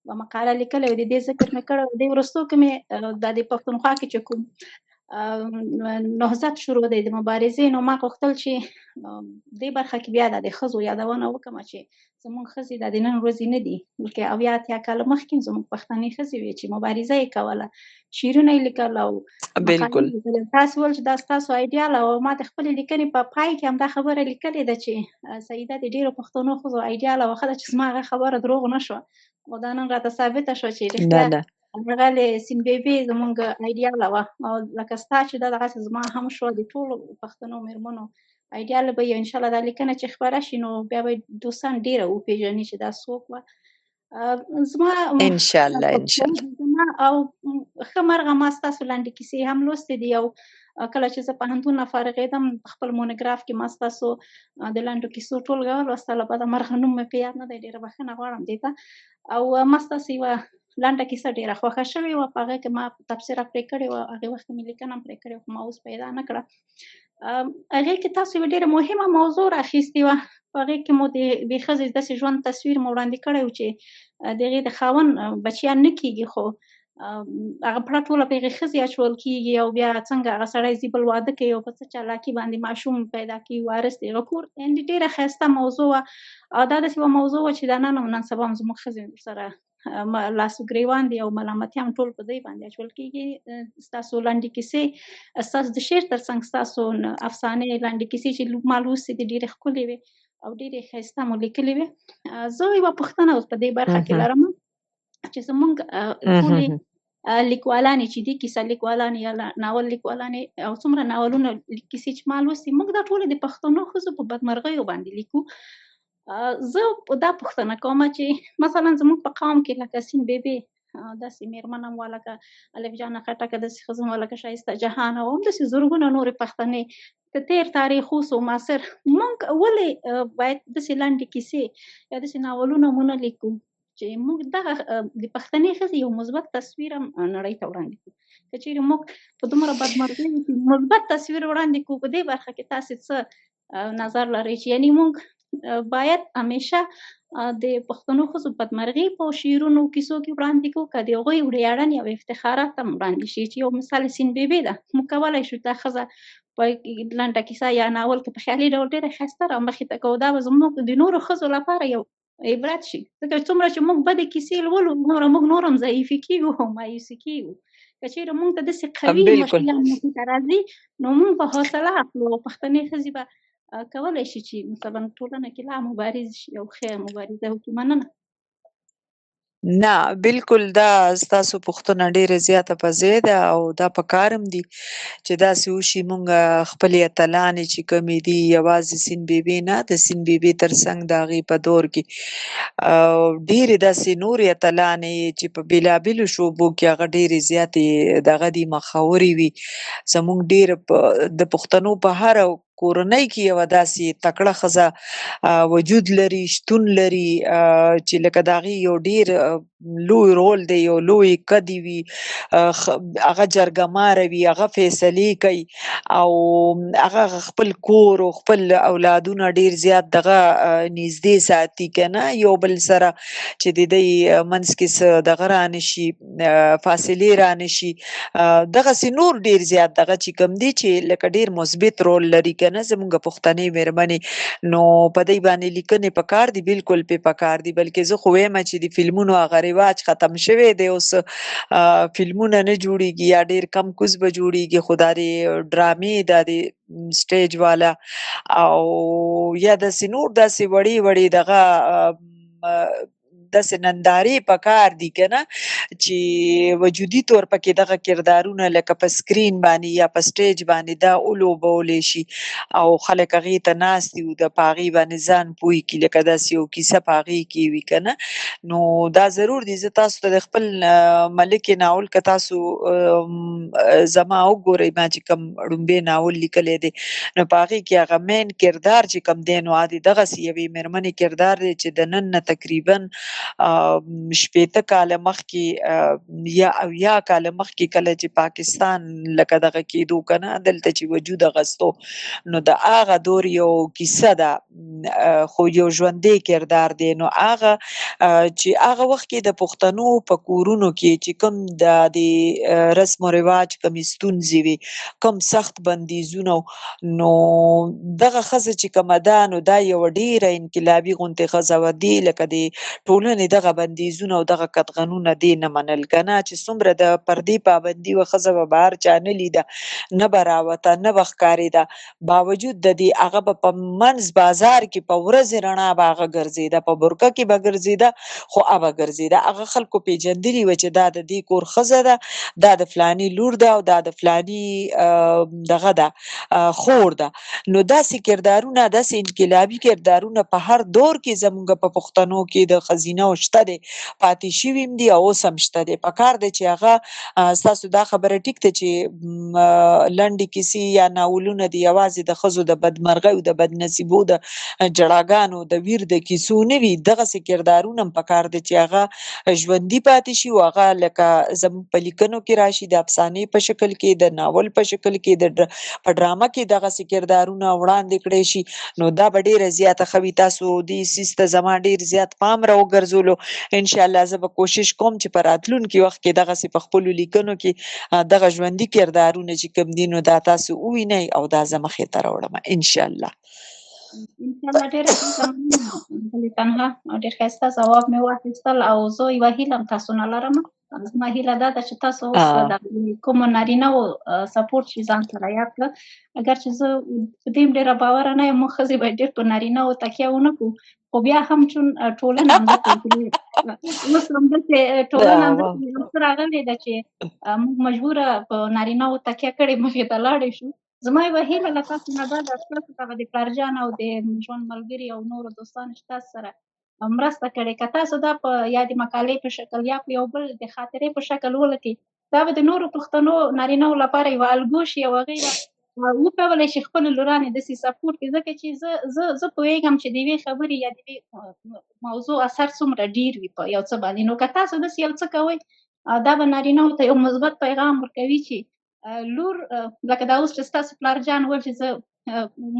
یوه مقاله لیکلې وه، د دې ذکر مې کړی و. دې وروستو کې مې دا د پښتونخوا کې چې کوم نهضت شروع دی د مبارزې، نو ما غوښتل چې دې برخه کې بیا د ښځو یادونه وکړم چې زموږ ښځې دا د نن ورځې نه دي، بلکې 70 80 کاله مخکې زموږ پښتنې ښځې وې چې مبارزه یې کوله، شعرونه یې لیکل او بالکل تاسو ویل چې دا ستاسو ایډیال، او ما د خپلې لیکنې په پای کې هم دا خبره لیکلې ده چې سیده د ډېرو پښتنو ښځو ایډیال او ښه ده چې زما هغه خبره دروغ نه شوه، او دا نن راته ثابته شوه چې رښتیا هغه سین بیبي زموږ ایډیال وه. او لکه ستا چې دا دغسې زما هم شوه، د ټولو پښتنو مېرمنو ایډیال به یې انشاءالله دا لیکنه چې خپره شي نو بیا به دوستان ډېره وپېژني چې دا څوک وه. زما انشاءالله او ښه مرغه ما ستاسو لنډې کیسې هم لوستې دي، او کله چې زه پوهنتون نه فارغېدم خپل مونوګراف کې ما ستاسو د لنډو کیسو ټولګه ولوستله. بده مرغه نوم مې په یاد نه دی، ډېره بښنه غواړم دې ته. او ما ستاسو یوه لنډه کیسه ډېره خوښه شوې وه، په هغې کې ما تبصره پرې کړې وه، هغې وخت کې مې لیکنه هم پرې کړې وه، خو ما اوس پیدا نه کړه. هغې کې تاسو یوه ډېره مهمه موضوع راخیستې وه، په هغې کې مو د یوې ښځې داسې ژوند تصویر مو وړاندې کړی و چې د هغې د خاوند بچیان نه کېږي، خو هغه پړه ټوله په هغې ښځې اچول کېږي، او بیا څنګه هغه سړی ځي بل واده کوي او په څه چالاکي باندې ماشوم پیدا کوي، وارث د هغه کور. یعنې ډېره ښایسته موضوع وه، او دا داسې یوه موضوع وه چې دا نن سبا هم زموږ ښځې سره لاس ګرېوان دي او ملامتیا هم ټول په دې باندې اچول کېږي. ستاسو لنډې کیسې، ستاسو د شعر تر څنګ ستاسو افسانې لنډې کیسې چې ما لوستې دي ډېرې ښکلې وې او ډېرې ښایسته مو لیکلې وې. زه یوه پوښتنه اوس په دې برخه کې لرم چې زموږ ټولې لیکوالانې چې دي، کیسه لیکوالانې یا ناول لیکوالانې، او څومره ناولونه کیسې چې ما لوستې، موږ دا ټولې د پښتنو ښځو په بدمرغیو باندې لیکو. زه دا پوښتنه کومه چې مثلا زموږ په قوم کې لکه سین بیبي داسې مېرمن هم وه، لکه الف جانه خټکه داسې ښځه هم وه، لکه ښایسته جهان، او همداسې زرګونه نورې پښتنې. د تېر تاریخ اوس او معاصر موږ ولې باید داسې لنډې کیسې یا داسې ناولونه ونه لیکو چې موږ دغه د پښتنې ښځې یو مثبت تصویر هم نړۍ ته وړاندې کړو. که چېرې موږ په دومره بدمرغیو کې مثبت تصویر وړاندې کړو، په دې برخه کې تاسې څه نظر لرئ چې یعنې موږ باید همیشه د پښتنو ښځو بدمرغي په شعرونو کیسو کې وړاندې کړو، که د هغوی وړاندې او افتخارات هم وړاندې شي. چې یو مثال سین بیبي ده، موږ کولی شو دا ښځه په لنډه کیسه یا ناول کې په خیالي ډول ډېره ښایسته رامخې ته کوو. دا به زموږ د نورو ښځو لپاره یو عبرت شي، ځکه څومره چې موږ بدې کیسې لولو موږ نور هم ضعیفې کېږو او مایوسې کېږو. که چېرې موږ ته داسې قوي مشران موږ ته راځي نو موږ به حوصله اخلو، او پښتنې ښځې به کولی شي چې مثلا ټولنه کې لا مبارز شي او ښه مبارزه وکړي. مننه. نه بالکل، دا ستاسو پوښتنه ډیره زیاته په ځای ده او دا په کار هم دي چې داسې وشي موږ خپلې اتلانې چې کومې دي یوازې سین بیبي نه، د سین بیبي تر څنګ د هغې په دور کې ډېرې داسې نورې اتلانې چې په بېلابېلو شعبو کې هغه ډېرې زیاتې دغه دي مخاورې وي. زموږ ډېر د پښتنو په هره کورنۍ کې یوه داسې تکړه ښځه وجود لري، شتون لري، چې لکه د هغې یو ډېر لوی رول دی، یو لوی قدې وي، هغه جرګه ماره وي، هغه فیصلې کوي او هغه خپل کور او خپل اولادونه ډېر زیات دغه نږدې ساتي که نه یو بل سره، چې د دوی منځ کې څه دغه رانشي، فاصلې رانشي. دغسې نور ډېر زیات دغه چې کوم دي چې لکه ډېر مثبت رول لري که نه زموږ پښتنې مېرمنې، نو په دې باندې لیکنې پکار دي، بالکل پې پکار دي. بلکې زه خو وایم چې د فلمونو هغه رواج ختم شوی دی، اوس فلمونه نه جوړېږي یا ډېر کم کوز به جوړېږي، خو دا د ډرامې دا د سټیج والا او یا داسې نور داسې وړې وړې دغه داسې نندارې پکار دي که نه چې وجودي طور پکې دغه کردارونه لکه په سکرین باندې یا په سټیج باندې دا ولوبولی شي او خلک هغې ته ناست دي او د په هغې باندې ځان پوه کړي، لکه داسې یو کیسه په هغې کې وي که نه. نو دا ضرور دي. زه تاسو ته د خپل ملکې ناول که تاسو زما وګورئ، ما چې کوم ړومبی ناول لیکلی دی نو په هغې کې هغه مین کردار چې کوم دی نو دغسې یوې مېرمنې کردار دی چې د نن نه تقریبا شپېته کاله مخکې یا اویا کاله مخکې کله چې پاکستان لکه دغه کېدو کنه دلته چې وجود اغستو نو د هغه دور یو کیسه ده خو یو ژوندی کردار دی نو هغه چې هغه وخت کې د پښتنو په کورونو کې چې کوم د رسم و رواج کوم ستونزې وي کوم سخت بندیزونه نو دغه ښځه چې کومه ده نو دا یوه ډېره انقلابي غوندې ښځه وه دې لکه د ټولنې دغه بندیزونه او دغه قطغنونه دې نه منل که نه چې څومره د پردې پابندي وه ښځه به بهر چا نه لیده نه به راوته نه به ښکارېده باوجود د دې هغه به په منځ بازار کې په ورځې رڼا به هغه ګرځېده په برکه کې به ګرځېده خو هغه ګرځېده هغه خلکو پیژندلي وه چې دا د دې کور ښځه ده دا د فلاني لور ده او دا د فلاني دغه ده خور ده نو داسې کردارونه داسې انقلابي کردارونه په هر دور کې زموږ په پښتنو کې د ښځینهو شته دی پاتې شوي هم دي او اوس هم شته دی پکار دی چې هغه ستاسو دا خبره ټیک ده چې لنډې کیسې یا ناولونه دي یوازې د ښځو د بدمرغۍ او د بدنصیبو د جړاګانو د ویر د کیسو نه وي دغسې کردارونه هم پکار دی چې هغه ژوندي پاتې شي او هغه لکه زموږ په لیکنو کې راشي د افسانې په شکل کې د ناول په شکل کې د په ډرامه کې دغسې کردارونه وړاندې کړی شي نو دا به ډېره زیاته ښه وي تاسو دې څیز ته زما ډېر زیات پام راوګرځولو انشاءالله زه به کوشش کوم چې په راتلونکي وخت کې دغسې په خپلو لیکنو کې دغه ژوندي کردارونه چې کوم دي نو دا تاسو ووینئ او دا زه مخې ته راوړم انشاءالله انشاءالله ډېره ښه مننه تنها ډېر ښایسته ځواب مې واخیستل او زه یوه هیله هم تاسو نه لرم زما هیله دا ده چې تاسو اوس د کومو نارینهو سپورټ چې ځان سره یاد کړه اگر چې زه په دې هم ډېره باوره نه یم موږ ښځې باید ډېر په نارینهو تکیه ونه کړو خو بیا هم چون ټولنه همداسې اوس همداسې ټولنه همداسې راغلې ده چې موږ مجبوره په نارینهو تکیه کړې مخې ته لاړې شو زما یوه هیله له تاسو نه دا ده ستاسو دغه د پلارجان او د ژوند ملګري او نورو دوستانو چې تاسو سره مرسته کړې که تاسو دا په یا د مقالې په شکل یا په یو بل د خاطرې په شکل ولیکئ دا به د نورو پښتنو نارینهو لپاره یوه الګو شي او هغوی به وکولی شي خپلې لورانې داسې سپورټ کړي ځکه چې زه پوهېږم چې د یوې خبرې یا د یوې موضوع اثر څومره ډېر وي په یو څه باندې نو که تاسو داسې یو څه کوئ دا به نارینهو ته یو مثبت پیغام ورکوي چې لور لکه دا اوس چې ستاسو پلارجان ویل چې زه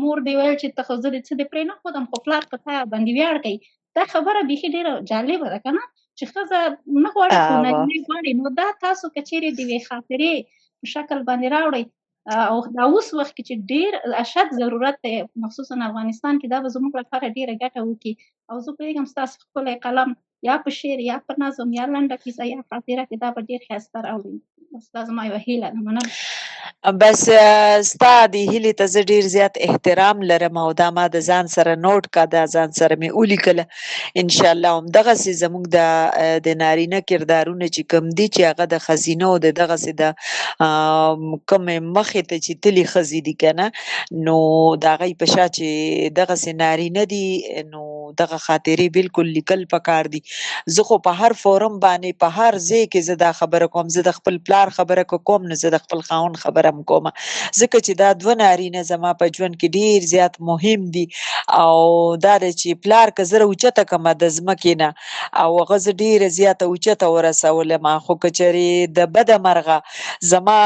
مور دې ویل چې ته خو زه دې څه دې پرې نه ښودم خو پلار په تا باندې ویاړ کوي دا خبره بیخي ډېره جالبه ده که نه چې ښځه نه غواړي خو نارینه غواړي نو دا تاسو که چیرې د یوې خاطرې په شکل باندې راوړئ او دا اوس وخت کې چې ډېر اشد ضرورت دی مخصوصا افغانستان کې دا به زموږ لپاره ډېره ګټه وکړي او زه پوهېږم ستاسو ښکلی قلم یا په شعر یا په نظم یا لنډه کیسه یا خاطره کې دا به ډېر ښایسته راوړي دا زما یوه هیله ده مننه بس ستا دې هیلې ته زه ډېر زیات احترام لرم او دا ما د ځان سره نوټ کا دا ځان سره مې ولیکله انشاءالله همدغسې زموږ د نارینه کردارونه چې کوم دي چې هغه د ښځینه او د دغسې د کومې مخې ته چې تللي ښځې دي که نه نو د هغوی په شا چې دغسې نارینه دي نو دغه خاطرې بالکل لیکل پکار دي زه خو په هر فورم باندې په هر ځای کې زه دا خبره کوم زه د خپل پلار خبره کوم نه زه د خپل خاوند خبره هم کومه ځکه چې دا دوه نارینه زما په ژوند کې ډېر زیات مهم دي او دا دی چې پلار که زه راوچته کړمه د ځمکې نه او هغه زه ډېره زیاته اوچته ورسولمه خو که چېرې د بده مرغه زما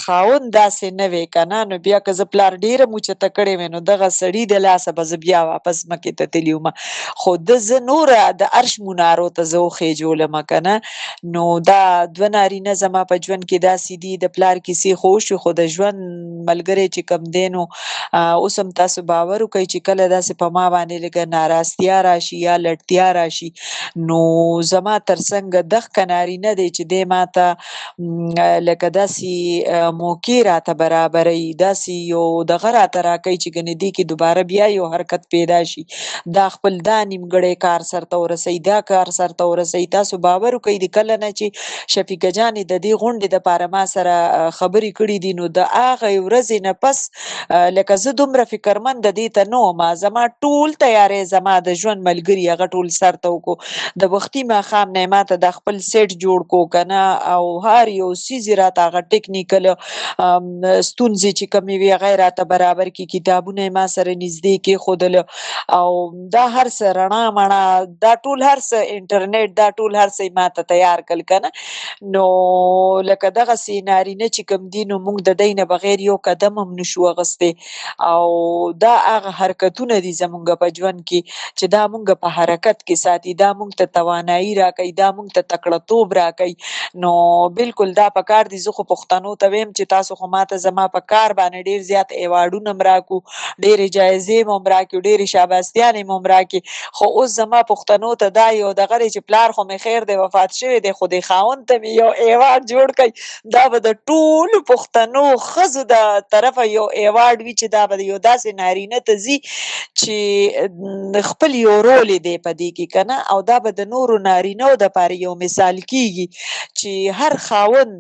خاوند داسې نه وی که نه نو بیا که زه پلار ډېره م اوچته کړې وی نو دغه سړي د لاسه به زه بیا واپس ځمکې ته تللي ومه خو ده زه نوره د عرش منارو ته زه وخېجولمه که نه نو دا دوه نارینه زما په ژوند کې داسې دي د پلار کیسې خو وشوې خو د ژوند ملګری چې کوم دی نو اوس هم تاسو باور وکړئ چې کله داسې په ما باندې لږه ناراستیا راشي یا لټتیا راشي نو زما تر څنګ دغه نارینه دی چې دی ما ته لکه داسې موقع راته برابروي داسې یو دغه راته راکوي چې ګنې دې کې دوباره بیا یو حرکت پیدا شي دا خپل دا نیمګړی کار سرته ورسوي دا کار سرته ورسوي تاسو باور وکړئ د کله نه چې شفیقه جانې د دې غونډې دپاره ما سره خبرې کړي دي نو د هغه ورځې نه پس لکه زه دومره فکرمنده دې ته نه وم زما ټول تیاری زما د ژوند ملګري هغه ټول سرته وکړو د وختي ماښام نه یې ما ته دا خپل سیټ جوړ کړو که نه او هر یو څیز یې راته هغه ټیکنیکل ستونزې چې کومې وي هغه یې راته برابر کړي کتابونه یې ما سره نږدې کېښودل او دا هر څه رڼا مڼا دا ټول هر څه انټرنیټ دا ټول هر څه ماته تیار کړل کنه. نو لکه دغه سي نارینه چې کم دي نو موږ د دینه بغیر یو قدم هم نشو اغسته، او دا هغه حرکتونه دي زمونږ په ژوند کې چې دا موږ په حرکت کې ساتي، دا موږ ته توانایي راکوي، دا موږ ته تکړه توب راکوي. نو بالکل دا په کار دي. زه خو پښتنو ته ویم چې تاسو خو ماته زما په کار باندې ډیر زیات ایوارډونه مراکو، ډیر جایزې مو مراکو، ډیر شاباستیانې مو مراکي. خو اوس زما پښتنو ته دا یو دغه چې پلار خو مې خیر دی وفات شوی دی، خو د خاوند ته یو ایوارډ جوړ کړي، دا به د ټولو پښتنو ښځو د طرفه یو ایوارډ وي چې دا به یو داسې نارینه ته ځي چې خپل یو رول دی په دې کې کنه، او دا به د نورو نارینه‌و دپاره یو مثال کیږي چې هر خاوند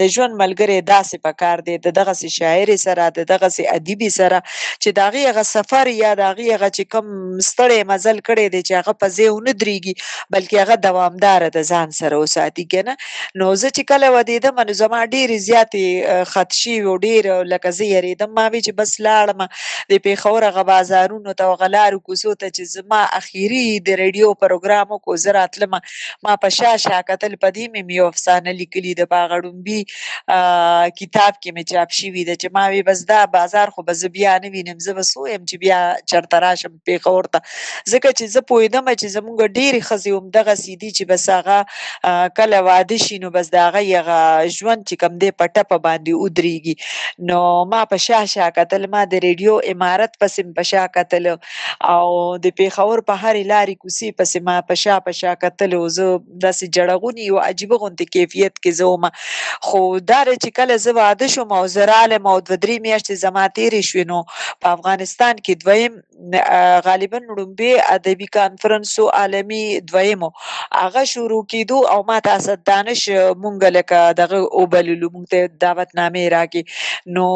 د ژوند ملګری داسې پکار دی د دغسې شاعرې سره، د دغسې ادیبې سره چې د هغې هغه سفر یا د هغې هغه چې کوم ستړی مزل کړی دی چې هغه په ځای ونه درېږي بلکې هغه دوامداره د ځان سره وساتي کنه. نو زه چې کله ودېدم نو زما ډېرې زیاتې خط شوي وو، ډېر لکه زه یېرېدم، ما وی چې بس لاړمه د پېښور هغه بازارونو ته هغه لارو کوڅو ته چې زما اخري د ریډیو پروګرام وکړو زه راتلمه، ما په شا شا کتل، په دې مې یو افسانه لیکلي ده په هغه ړومبي کتاب کې مې چاپ شوي ده چې ما وی بس دا بازار خو به زه بیا نه وینم، زه به څه ویم چې بیا چېرته راشم پېښور ته، ځکه چې زه پوهېدمه چې زمونږ ډېرې ښځې همدغسې دي چې بس هغه کله واده شي نو بس د هغې هغه ژوند چې کوم دی په ټپه باندې ودرېږي. نو ما په شا شا کتل، ما د ریډیو امارت پسې په شا کتل، او د پېښور په هرې لارې کوڅې پسې ما په شا کتل، او زه داسې جړغوني یو عجیبه غوندې کیفیت کې زه ومه. خو دا دی چې کله زه واده شوم او زه رالم او 2-3 میاشتې زما تېرې شوې نو په افغانستان کې دویم غالبا ړومبی ادبي کانفرنس عالمي دویمو هغه شروع کېدو، او ما ته اسد دانش مونږ لکه دغه وبللو، مونږ ته دعوتنامې راکړې. نو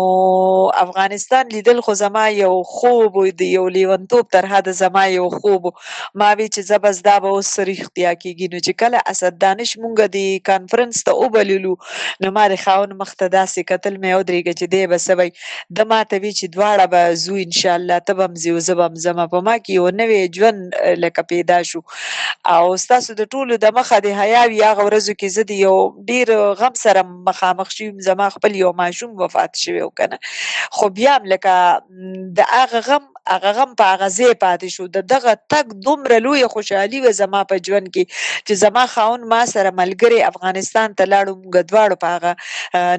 افغانستان لیدل خو زما یو خوب و، د یو لیونتوب تر حده زما یو خوب و. ما وی چې زه بس دا به اوس رښتیا کېږي. نو چې کله اسد دانش مونږ د کانفرنس ته وبللو نو ما د خاوند مخ ته داسې کتل مې ودرېږه چې دی به څه وی، ده ما ته وی چې دواړه به ځو انشاءالله، ته به هم ځې او زه به هم ځمه، په ما کې یو نوی ژوند لکه پیدا شو. او ستاسو د ټولو د مخه د حیا وي هغه ورځو کې زه د یو ډېر غم سره مخامخ شوم، زما خپل یو ماشوم وفات شوی و کنه، خو بیا هم لکه د هغه غم په هغه ځای پاتې شو. د دغه تګ دومره لویه خوشحالي وه زما په ژوند کې چې زما خاوند ما سره ملګری افغانستان ته لاړو، موږ دواړو په هغه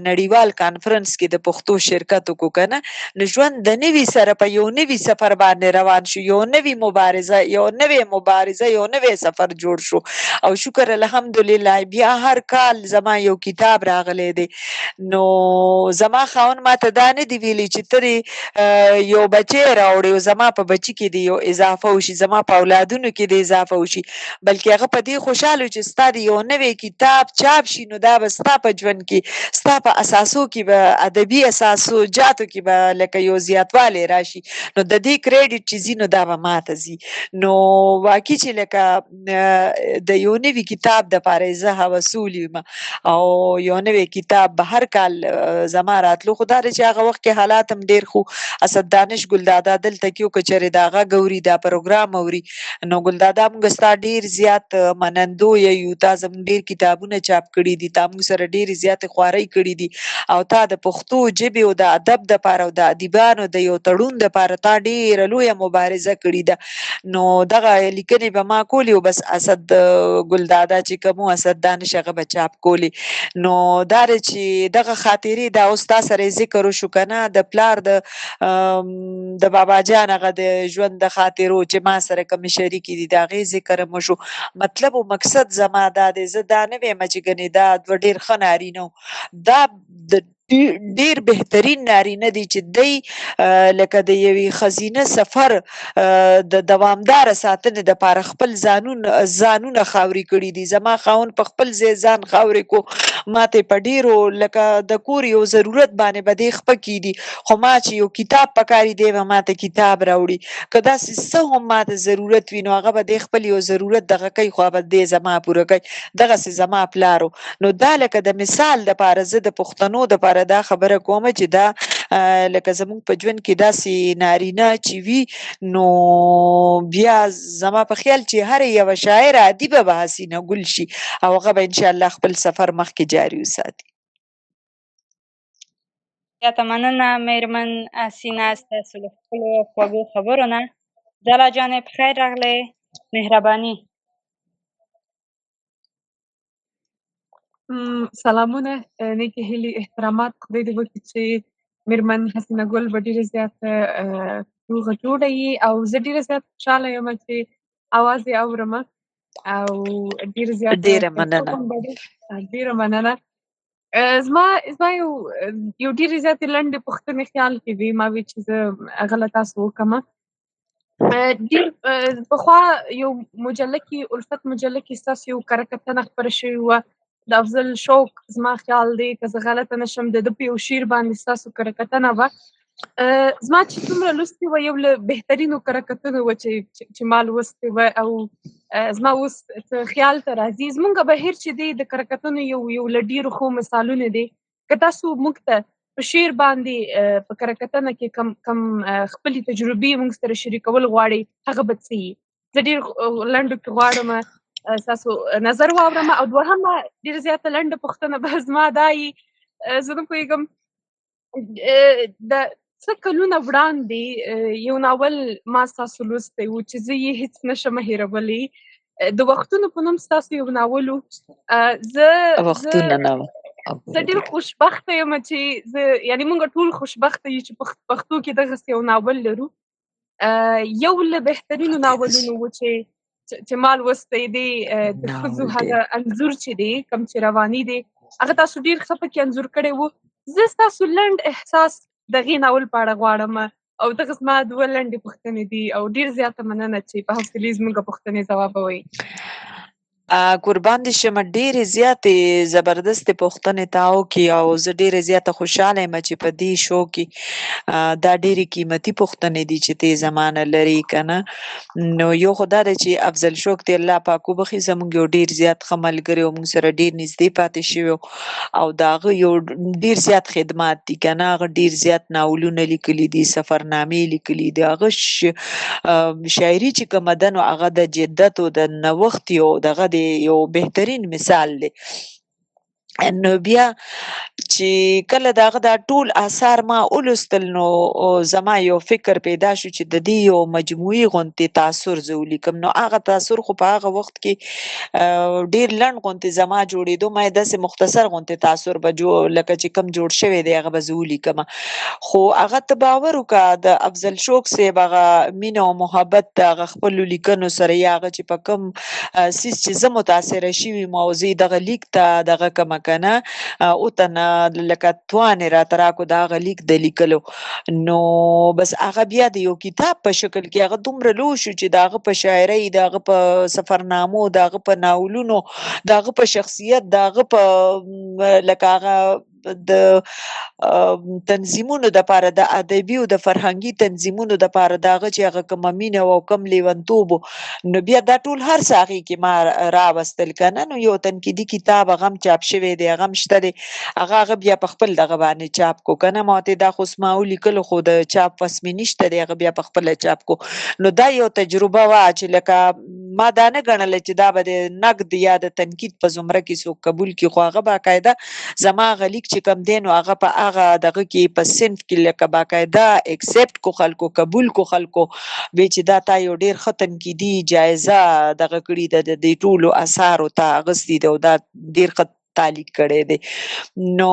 نړیوال کانفرنس کې د پښتو شرکت وکړو کنه. نو ژوند د نوي سره په یو نوي سفر باندې روان شو، یو نوي مبارزه، یو نوی سفر جوړ شو. او شکر الحمدلله بیا هر کال زما یو کتاب راغلی دی. نو زما خاوند ما ته دا نه دی ویلي چې ته یو بچی راوړې او زما په بچي کې دی یو اضافه وشي، زما په اولادونو کې دی اضافه وشي، بلکې هغه په دې خوشحاله چې ستا د یو نوی کتاب چاپ شي نو دا به ستا په ژوند کې، ستا په اساسو کې به، ادبي اساسو جاتو کې به لکه یو زیاتوالی راشي. نو د دې کریډټ چې ځي نو دا به ماته ځي. نو واقعي چې لکه د یو نوي کتاب دپاره زه هوسول یم او یو نوی کتاب به هر کال زما راتلو. خو دا دی چې هغه وخت کې حالات هم ډېر خو اسد دانش ګلدادا دلته کې و، که چېرې د هغه ګوري دا پروګرام اوري نو ګلدادا موږ ستا ډېر زیات منندویه یو، تا زموږ ډېر کتابونه چاپ کړي دي، تا موږ سره ډېرې زیاتې خوارۍ کړي دي، او تا د پښتو ژبې او د ادب دپاره او د ادیبانو د یو تړون دپاره تا ډېره لویه مبارزه کړې ده. نو دغه لیکنې به ما کولې او بس اسد ګلدادا چې کوم اسد دانش هغه به چاپ کولې. نو دا دی چې دغه خاطرې دا اوس تا سره ذکر وشو که نه، د پلار د بابا جان هغه د ژوند د خاطرو چې ما سره کومې شریکې دي د هغې ذکر هم وشو. مطلب او مقصد زما دا دی، زه دا نه ویم چې ګنې دا دوه ډېر ښه نارینه وو، دا د ډیر بهترین نارینه دی چې دی لکه د یوې ښځینه سفر د دوامداره ساتنې دپاره خپل ځانونه خاورې کړي دي. زما خاوند په خپل ځای ځان خاورې کو، ما ته په ډیرو لکه د کور یو ضرورت باندې به دی خپه کیدي، خو ما چې یو کتاب پکاري دی به ما ته کتاب راوړي، که داسې څه هم ما ته ضرورت وي نو هغه به دی خپل یو ضرورت دغه کوي، خو به دی زما پوره کوي. دغسې زما پلار و. نو دا لکه د مثال دپاره زه د پښتنو دپاره دا خبره کومه چې دا لکه زموږ په ژوند کې داسې نارینه چې وي نو بیا زما په خیال چې هر یوه شاعره ادیبه به حسینه ګل شي او هغه به انشاءالله خپل سفر مخکې جاري وساتي. زیاته مننه مېرمن حسینه ستاسو له خپلو خوږو خبرو نه. ځلا جانې په خیر راغلې، مهرباني. سلامونه، نیکې هیلې، احترامات. خدای دې وکړي چې مېرمن حسینه ګل به ډېره زیاته روغه جوړه وي او زه ډېره زیات خوشحاله یم چې اواز یې اورم او ډېره زیاته ډېره مننه. ډېره مننه. زما یو ډېرې زیاتې لنډې پوښتنې خیال کې وي، ما وی چې زه هغه له تاسو وکړم. ډېر پخوا یو مجله کې، الفت مجله کې ستاسو یو کره کتنه خپره شوې وه د افضل شوق، زما خیال دی که زه غلطه نه شم د ده په یو شعر باندې ستاسو کره کتنه وه. زما چې څومره لوستې وه یو له بهترینو کره کتنو وه چې ما لوستې وه او زما اوس خیال ته راځي. زمونږ بهیر چې دی د کره کتنو یو له ډېرو ښو مثالونه دی. که تاسو موږ ته په شعر باندې په کره کتنه کې کم خپلې تجربې موږ سره شریکول غواړئ هغه به څه وي؟ زه ډېر لنډو کې غواړم ستاسو نظر واورم. او دوهمه ډېره زیاته لنډه پوښتنه به زما دا وي، زه نه پوهېږم د څه کلونه وړاندې یو ناول ما ستاسو لوستی و چې زه یې هېڅ نه شم هېرولی. د وختونو په نوم ستاسو یو ناول و. وختونه نه وه. زه ډېر خوشبخته یم چې زه، یعنې موږ ټول خوشبخته یو چې پښتو کې دغسې یو ناول لرو. یو له بهترینو ناولونو و چې ما لوستی دی، د ښځو هغه انځور چې دی کوم چې رواني دی هغه تاسو ډېر ښه پکې انځور کړی و. زه ستاسو لنډ احساس د هغې ناول په اړه غواړم او دغه زما دوه لنډې پوښتنې دي او ډېر زیاته مننه چې په حوصلې زموږ پوښتنې ځوابوئ. قربان دې شم، ډېرې زیاتې زبردستې پوښتنې تا وکړې او زه ډېره زیاته خوشحاله یم چې په دې شو کې دا ډېرې قیمتي پوښتنې دي چې ته زما نه لرې که نه. نو یو خو دا دی چې افضل شوق دې الله پاک وبخښي، زموږ یو ډېر زیات ښه ملګری او موږ سره ډېر نږدې پاتې شوی او د هغه یو ډېر زیات خدمات دي که نه. هغه ډېر زیات ناولونه لیکلي دي، سفرنامې لیکلي دي. هغه شاعري چې کومه ده نو هغه د جدت او د نوښت یو دغه دی، یو بهترین مثال دی. نو بیا چې کله د هغه دا ټول آثار ما ولوستل نو زما یو فکر پیدا شو چې د دې یو مجموعي غوندې تاثر زه ولیکم. نو هغه تاثر خو په هغه وخت کې ډېر لنډ غوندې زما جوړېدو، ما یې داسې مختصر غوندې تاثر به لکه چې کوم جوړ شوی دی هغه به زه ولیکم. خو هغه ته باور وکړه د افضل شوق صاحب هغه مینه او محبت د هغه خپلو لیکنو سره، یا هغه چې په کوم څیز چې زه متاثره شوي یم او زه یې دغه لیک ته دغه کمه که نه اوتنه لکه توانې راته راکړو د هغه لیک د لیکلو. نو بس هغه بیا د یو کتاب په شکل کې هغه دومره لوی شو چې د هغه په شاعرۍ، د هغه په سفرنامو، د هغه په ناولونو، د هغه په شخصیت، د هغه په لکه هغه د تنظیمونو دپاره، د ادبي او د فرهنګي تنظیمونو دپاره د هغه چې هغه کومه مینه او کوم لیونتوب، نو بیا دا ټول هر څه هغې کې ما راوستل که نه. نو یو تنقیدي کتاب هغه هم چاپ شوی دی، هغه هم شته دی. هغه بیا په خپل دغه باندې چاپ کو که نه. ما ورته دا خو ما ولیکلو خو د چاپ وس مې نشته دی، هغه بیا په خپله چاپ کو. نو دا یو تجربه وه چې لکه ما دا نه ګڼله چې دا به د نقد یا د تنقید په زمره کې څوک قبول کړي، خو هغه باقاعده زما هغه لیک چې کوم دی نو هغه په هغه دغه کې په صنف کې لکه باقاعده اکسپټ کو خلکو، قبول کو خلکو، وی چې دا تا یو ډېر ښه تنقیدي جایزه دغه کړي ده، د دې ټولو اثارو ته اخیستي ده او دا ډېر ښه تعلیق کړی دی. نو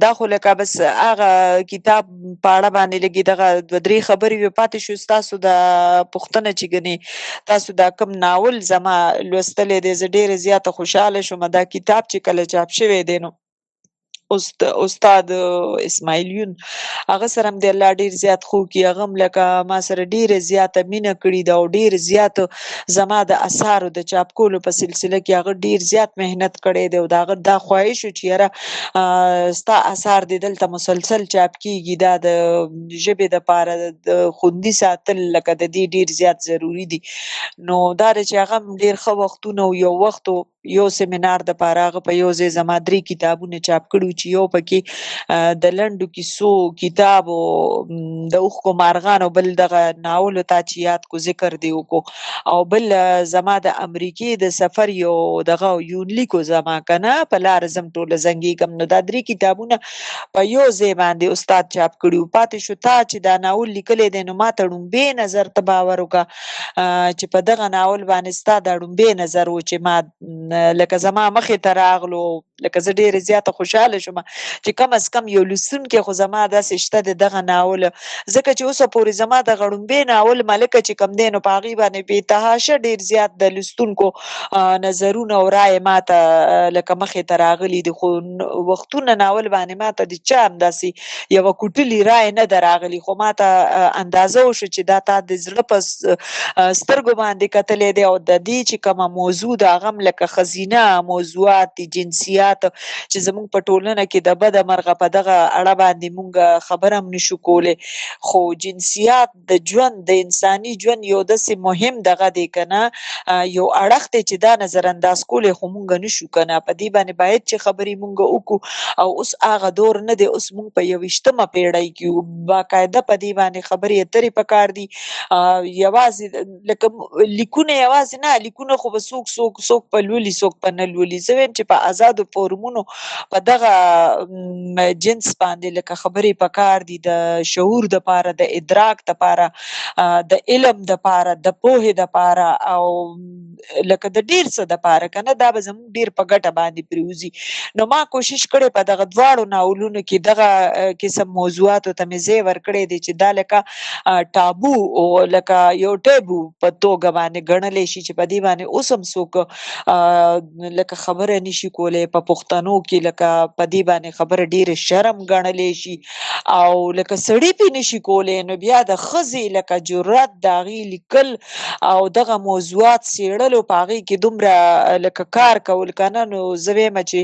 دا خو لکه بس هغه کتاب په اړه باندې لږې دغه دوه درې خبرې وې پاتې شو. ستاسو دا پوښتنه چې ګنې تاسو دا کوم ناول زما لوستلی دی، زه ډېره زیاته خوشحاله شوم. دا کتاب چې کله چاپ شوی دی نو استاد اسماعیل یون هغه سره هم د الله ډېر زیات خو کړي، هغه هم لکه ما سره ډېره زیاته مینه کړې ده او ډېر زیات زما د اثارو د چاپ کولو په سلسله کې هغه ډېر زیات محنت کړی دی او د هغه دا خواهش و چې یاره ستا اثار دې دلته مسلسل چاپ کېږي، دا د ژبې دپاره د خوندي ساتل لکه د دې ډېر زیات ضروري دي. نو دا دی چې هغه هم ډېر ښه وختونه و، یو وخت و یو سیمینار دپاره هغه په یو ځای زما 3 کتابونه چاپ کړي چې یو پکې د لنډو کیسو کتاب او د اوښکو مارغان او بل دغه ناول تا چې یاد کو ذکر دی وکړو او بل زما د امریکې د سفر یو دغه یونلیکو زما کنه په لار زم ټوله زنګېږم نو دا 3 کتابونه په یو ځای باندې استاد چاپ کړي وو. پاتې شو تا چې دا ناول لیکلی دی نو ما ته ړومبی نظر ته باور وکړه چې په دغه ناول باندې ستا دا ړومبی نظر و چې ما لکه زما مخې ته راغلو لکه زه ډېرې زیاته خوشحاله شوم چې کم از کم یو لوستونکی خو زما داسې شته د دغه ناول ځکه چې اوسه پورې زما دغه ړومبی ناول ملکه چې کوم دی نو په هغې باندې بېتحاشه ډېر زیات د لوستونکو نظرونه او رایې ما ته لکه مخې ته راغلي دي خو وختونه ناول باندې ما ته د چا همداسې یوه کوټلې رایې نه ده راغلي خو ما ته اندازه وشو چې دا تا د زړه په سترګو باندې کتلی دی او د دې چې کومه موضوع ده هغه هم لکه ښځینه موضوعات دي جنسیات چې زموږ په ټولنه کې د بده مرغه په دغه اړه باندې مونږ خبره هم نشو کولی خو جنسیات د ژوند د انساني ژوند یو داسې مهم دغه دی که نه یو اړخ دی چې دا نظر انداز کولی خو مونږ نشو که نه په دې باندې باید چې خبرې مونږ وکړو او اوس هغه دور نه دی اوس مونږ په 21مه پیړۍ کې یو باقاعده په دې باندې خبرې اترې پکار دي یوازې لکه لیکونه یوازې نه لیکونه خو به څوک په لولي څوک په نه لولي زه وایم چې په ازادو فورمونو په دغه جنس باندې لکه خبرې پکار دي د شعور دپاره د ادراک دپاره د علم دپاره د پوهې دپاره او لکه د ډېر څه دپاره که نه دا به زموږ ډېر په ګټه باندې پرېوځي نو ما کوشش کړی په دغه دواړو ناولونو کې دغه قسم موضوعاتو ته مې ځای ورکړی دی چې دا لکه ټابو او لکه یو ټیبو په توګه باندې ګڼلی شي چې په دې باندې اوس هم څوک لکه خبره نشي کولی په پښتنو کې لکه په دې باندې خبره ډېره شرم ګڼلی شي او لکه سړي پې نشي کولی نو بیا د ښځې لکه جرأت د هغې لیکل او دغه موضوعات څېړلو په هغې کې دومره لکه کار کول که نه نو زه وایم چې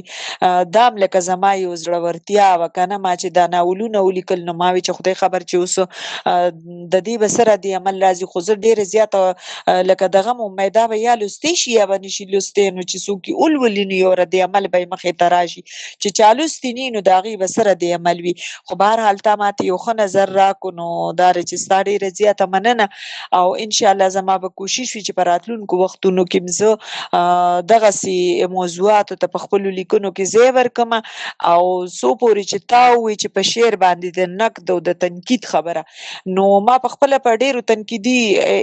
دا هم لکه زما یو زړورتیا وه که نه ما چې دا ناولونه ولیکل نو ما وی چې خدای خبر چې اوس د دې به څه ردي عمل راځي خو زه ډېره زیاته لکه دغه م دا به یا لوستی شي یا به نشي لوستی نو چې څوک یې ولولي نو یو ردي عمل به یې مخې ته راشي چې چا لوستي ني نو د هغې به څه ردي عمل وي خو بهرحال تا ماته یو ښه نظر راکړو نو دا دی چې ستا ډېره زیاته مننه او انشاءالله زما به کوشش وي چې په راتلونکو وختونو کې زه دغسې موضوعاتو ته په خپلو لیکنو کې ځای ورکړم او څو پورې چې تا ووایي چې په شعر باندې د نقد او د تنقید خبره نو ما په خپله په ډېرو تنقیدي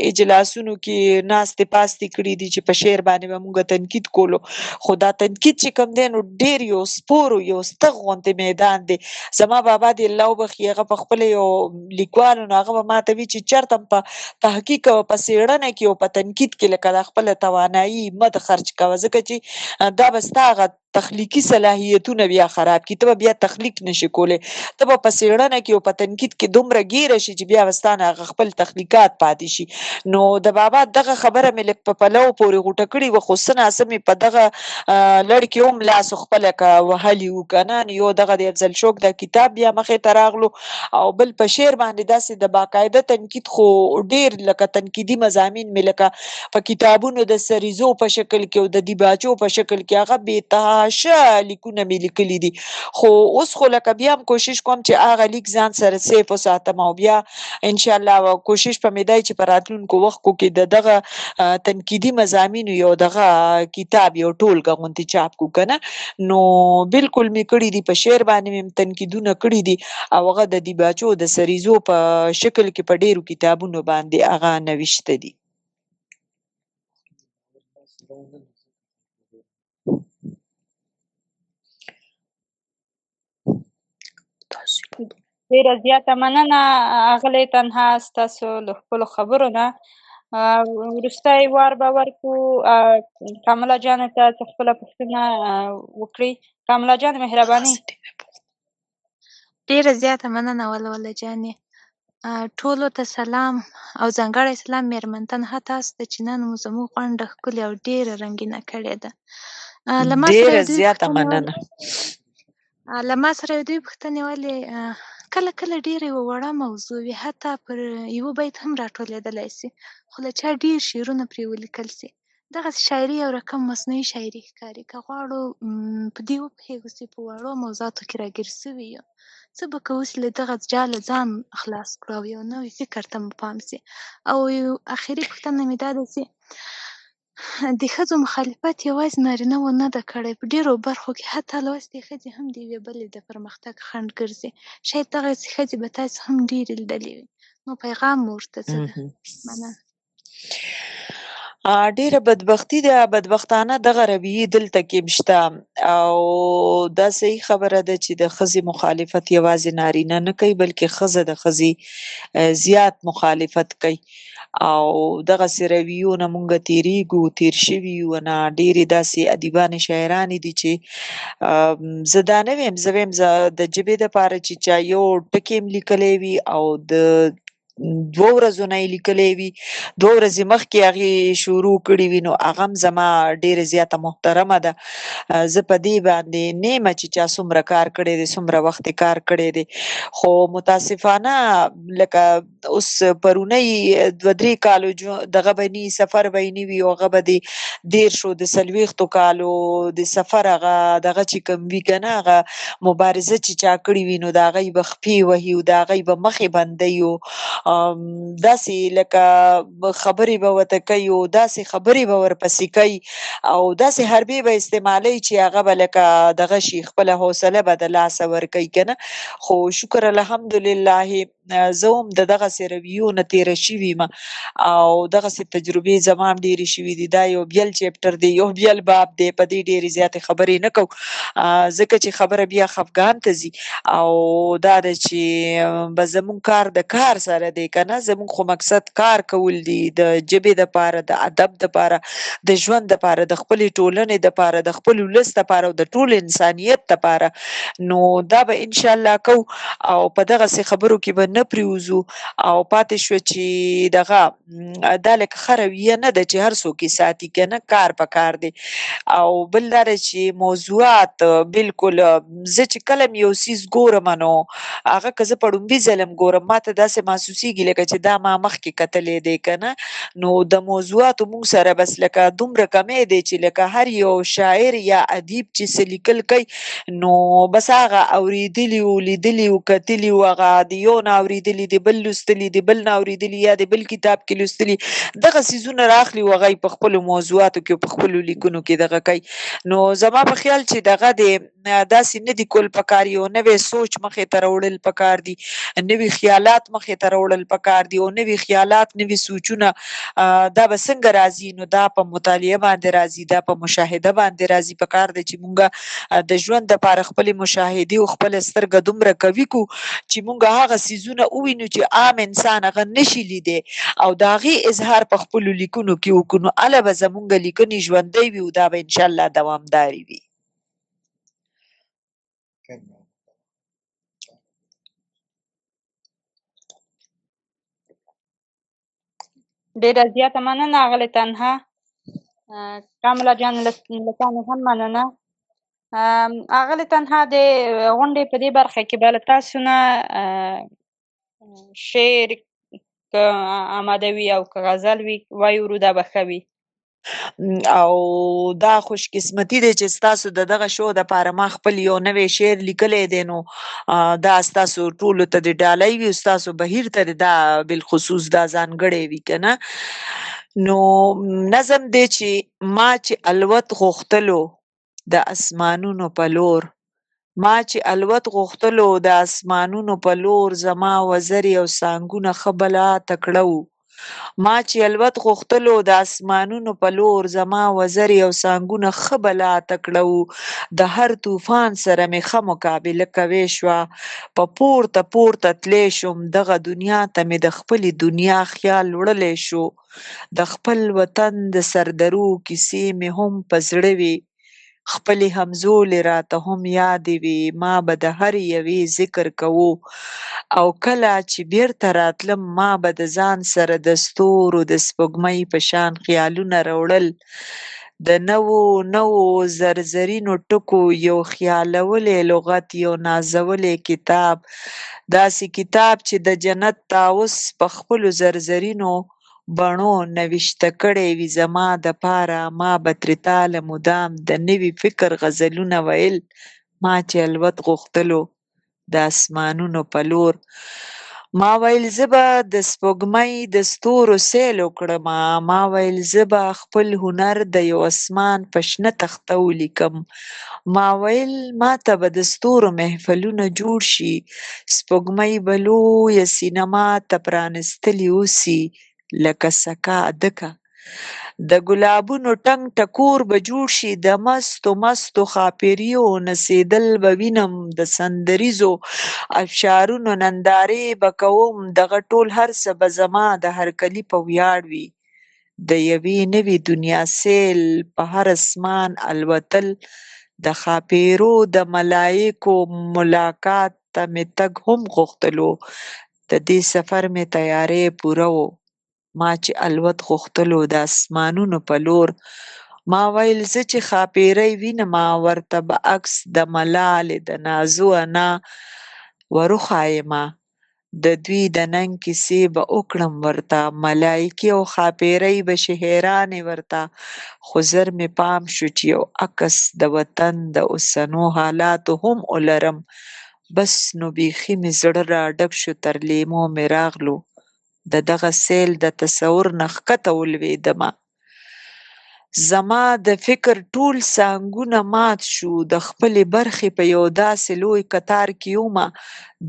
اجلاسونو کې ناستې پاستې کړي دي چې په شعر باندې به مونږ تنقید کولو خو دا تنقید چې کوم دی نو ډېر یو سپور یو ستغ غوندې میدان دی زما بابا دې الله وبخي هغه په خپله یو لیکوال نو هغه به ماته وي چې چېرته هم په تحقیق او په څېړنه کې او په تنقید کې لکه دا خپله توانایي مه خرچ کوه ځکه چې دا به ستا هغه تخلیقي صلاحیتونه بیا خراب کی ته به بیا تخلیق نشي کولی ته به په څېړنه کې او په تنقید کې دومره ګیره شي چې بیا به ستا نه هغه خپل تخلیقات پاتې شي نو د بابا دغه خبره مې لږ په پلو پورې غوټه کړې وه خو څه ناڅه مې په دغه لړ کې هم لاس خپله وهلي وو که نه یو دغه د افضل شوق دا کتاب بیا مخې ته راغلو او بل په شعر باندې داسې د باقاعده تنقید خو ډېر لکه تنقیدي مضامین مې لکه په کتابونو د سریزو په شکل کې او د دیباچو په شکل کې هغه بېتحاشه لیکونه مې لیکلي دي خو اوس خو لکه بیا هم کوشش کوم چې هغه لیک ځان سره سیف وساتم او بیا انشاءالله کوشش په مې دی چې په راتلونکو وختو کې د دغه تنقیدي مضامینو یو دغه کتاب یو ټولګه غوندې چاپ کړو که نه نو بلکل مې کړي دي په شعر باندې مې تنقیدونه کړي دي او هغه د دیباچو د سریزو په شکل کې په ډېرو کتابونو باندې هغه نوشته دي ډېره زیاته مننه اغلې تنها ستاسو له خپلو خبرو نه وروستی وار به ورکړو کامله جانې ته چې خپله پوښتنه وکړي کامله جان مهرباني ډیره زیاته مننه ولوله جانې ټولو ته سلام او ځانګړی سلام مېرمن تنها تاسو ته چې نن مو زموږ غونډه ښکلې او ډیره رنګینه کړې ده له ما سره ډېره یو دوی زیاته پوښتنې مننه له ما سره یو دوی پوښتنې ولې کله کله ډیره یوه وړه موضوع وي حتی پر یوه بیت هم راټولېدلی سي خو له چا ډیر شعرونه پرې ولیکل سي دغسې شاعري یو رقم مصنوعي شاعري ښکاري. که غواړو په دې وپوهېږو چې په وړو موضوعاتو کې راګیر سوي یو، څه به کوو چې له دغه جاله ځان خلاص کړو او یو نوي فکر ته مو پام سي. او یو آخري پوښتنه مې دا ده چې د ښځو مخالفت یوازې نارینه‌وو نه ده کړی، په ډېرو برخو کې حتی لوستې ښځې هم د یوې بلې د پرمختګ خنډ ګرځي. شاید دغسې ښځې به تاسو هم ډېرې لیدلې وي، نو پیغام مو ورته څه ده؟ مننه. ډیره بدبختي ده، بدبختانه دغه رویې دلته کې شته، او دا صحیح خبره ده چې د ښځې مخالفت یوازې نارینه نه کوي، بلکې ښځه د ښځې زیات مخالفت کوي، او دغسې رویو نه مونږ تېرېږو، تېر شوي یو. نه ډېرې داسې ادیبانې شاعرانې دي چې زه دا نه ویم، زه ویم د ژبې دپاره چې چا یو ټکی هم لیکلی وي او د 2 ورځو نه یې لیکلی وي، 2 ورځې مخکې هغې شروع کړي وي، نو هغه هم زما ډېره زیاته محترمه ده. زه په دې باندې نه یمه چې چا څومره کار کړی دی، څومره وخت یې کار کړی دی، خو متاسفانه لکه اوس پرونی 2-3 کالو دغه به ني سفر به یې نه وي، او هغه به د 13 د 40 کالو د سفر هغه دغه چې کوم وي که نه، هغه مبارزه چې چا کړې وي، نو د هغې به خپې وهي او د هغې به مخې بندوي، او داسې لکه خبرې به ورته کوي، او داسې خبرې به ورپسې کوي، او داسې حربې به استعمالوي چې هغه به لکه دغه شي، خپله حوصله به د لاسه ورکوي که نه. خو شکر الحمدلله زه هم د دغسې رویو نه تېره شوې یم، او دغسې تجربې زما هم ډېرې شوي دي. دا یو بیل چپټر دی، یو بیل باب دی، په دې ډېرې زیاتې خبرې نه کوو، ځکه چې خبره بیا خفګان ته ځي، او دا ده چې به زمونږ کار د کار سره دی که نه، زمونږ خو مقصد کار کول دي، د ژبې دپاره، د ادب دپاره، د ژوند دپاره، د خپلې ټولنې دپاره، د خپل ولس دپاره، او د ټول انسانیت دپاره. نو دا به انشاءالله کوو، او په دغسې خبرو کې به نه پرېوځو، او پاتې شوه چې دغه دا لکه ښه رویه نه ده چې هر څوک یې ساتي که نه، کار په کار دی. او بل دا ده چې موضوعات بلکل زه چې کله م یو څیز ګورم، نو هغه که زه په ړومبي ځل هم ګورم، ما ته داسې محسوسېږي لکه چې دا ما مخکې کتلی دی که نه. نو د موضوعاتو مونږ سره بس لکه دومره کمی دی چې لکه هر یو شاعر یا ادیب چې څه لیکل کوي، نو بس هغه اورېدلي وو، لیدلي وو، کتلي وو، هغه د یو نه اورېدلي، د بل لوستلي، د بل نه اورېدلي، یا د بل کتاب کې لوستلي، دغه څیزونه راخلي او هغه یې په خپلو موضوعاتو کې او په خپلو لیکنو کې دغه کوي. نو زما په خیال چې دغه دی داسې نه دي کول پکار، یو نوی سوچ مخې ته راوړل پکار دي، نوي خیالات مخې ته راوړل پکار دي، او نوي خیالات، نوي سوچونه دا به څنګه راځي؟ نو دا په مطالعه باندې راځي، دا په مشاهده باندې راځي. پکار دی چې مونږ د ژوند دپاره خپلې مشاهدې او خپله سترګه دومره قوي کړو چې مونږ هغه څیزونه ووینو چې عام انسان هغه نشي لیدی، او د هغې اظهار په خپلو لیکنو کې وکړو، نو هله به زمونږ لیکنې ژوندۍ وي، او دا به انشاءالله دوامدارې وي. ډېره زیاته مننه اغلې تنها. کامله جان له تا مې هم مننه. اغلې تنها د غونډې په دې برخه کې به له تاسو نه شعر که آماده وي او که غزل وي وایورو، دا به ښه وي. او دا خوش قسمتي دی چې ستاسو د دغه شو دپاره ما خپل یو نوی شعر لیکلی دی، نو دا ستاسو ټولو ته د ډالۍ وي، او ستاسو بهیر ته دا بالخصوص دا ځانګړی وي که نه. نو نظم دی چې ما چې الوت غوښتلو د اسمانونو په لور، ما چې الوت غوښتلو د اسمانونو په لور، زما وزرې او سانګونه ښه بلا تکړه وو. ما چې الوت غوښتلو د اسمانونو په لور، زما وزرې او سانګونه ښه بلا تکړه وو. د هر طوفان سره مې ښه مقابله کوی شوه، په پورته پورته تلی شوم، دغه دنیا ته مې د خپلې دنیا خیال وړلی شو. د خپل وطن د سردرو کیسې مې هم په زړه وې، خپلې همزولې راته هم یادې وې، ما به د هر یوې ذکر کوو، او کله چې بیرته راتلم ما به د ځان سره د ستورو د سپوږمۍ په شان خیالونه راوړل. د نوو زرزرینو ټکو یو خیالولی لغت، یو نازولی کتاب، داسې کتاب چې د جنت طاووس په خپلو زرزرینو بڼو نوشته کړی وي زما دپاره ما به ترې تاله مدام د نوي فکر غزلونه ویل ما چې الوت غوښتلو د اسمانونو په لور ما ویل زه به د سپوږمۍ د ستورو سیل وکړمه ما ویل زه به خپل هنر د یو اسمان په شنه تخته ولیکم ما ویل ماته به د ستورو محفلونه جوړ شي سپوږمۍ به لویه سینه ماته پرانستلې اوسي لکه سکه ډکه د ګلابونو ټنګ ټکور به جوړ شي د مستو مستو ښاپیریو نڅېدل به وینم د سندریزو ابشارونو نندارې به کوم دغه ټول هر څه به زما د هرکلي په ویاړ وي د یوې نوې دنیا سیل په هر اسمان الوتل د ښاپیرو د ملایکو ملاقات ته مې تګ هم غوښتلو د دې سفر مې تیاری پوره و ما چې الوت غوښتلو د اسمانونو په لور ما ویل زه چې ښاپیرۍ وینمه ورته به عکس د ملالې د نازو انا وروښایمه د دوی د ننګ کیسې به وکړم ورته ملایکې او ښاپیرۍ به شي حیرانې ورته خو زر مې پام شو چې یو عکس د وطن د اوسنو حالاتو هم ولرم بس نو بیخي مې زړه راډک شو تر لیمو مې راغلو د دغه سیل د تصور نه ښکته ولوېدمه زما د فکر ټول څانګونه مات شو د خپلې برخې په یو داسې لوی کتار کې ومه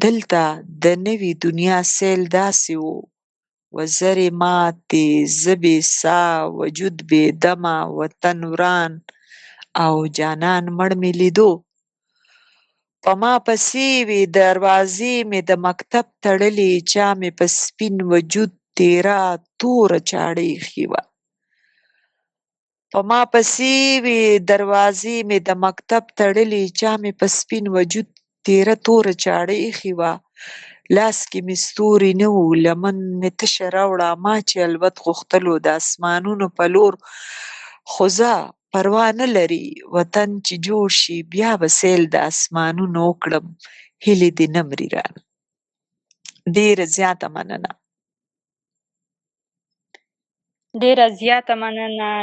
دلته د نوې دنیا سیل داسې و وزرې ماتې زه بې ساه وجود بې دمه وطن وران او جانان مړ مې لیدو په ما پسې وې دروازې مې د مکتب تړلې چا مې په سپین وجود تیره توره چاړه ایښې وه په ما پسې وې دروازې مې د مکتب تړلې چا مې په سپین وجود تیره توره چاړه ایښې وه لاس کې مې ستوري نه وو لمن مې تشه راوړه ما چې الوت غوښتلو د اسمانونو په لور خو ځه پروا نه لري وطن چې جوړ شي بیا به سیل د اسمانونو وکړم هیلې دې نه مري رانه ډېره زیاته مننه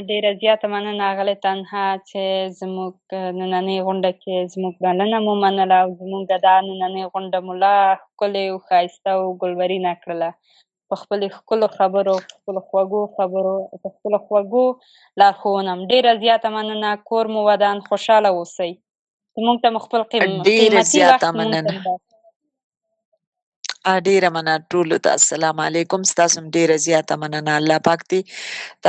ډیره زیاته مننه اغلې تنها چې زموږ نننۍ غونډه کې زموږ بلنه مو منله او زموږ دا نننۍ غونډه مو لا ښکلې او ښایسته او ګلورینه کړله په خپلې ښکلو خبرو په خپلو خوږو خبرو په خپلو خوږو لارښوونو ډیره زیاته مننه کور مو ودان خوشحاله اوسئ زموږ ته مو خپل ډېره قیمتي زیاته وخت موږ ته مننه ډیره مننه ټولو ته السلام علیکم ستاسو هم ډیره زیاته مننه الله پاک دې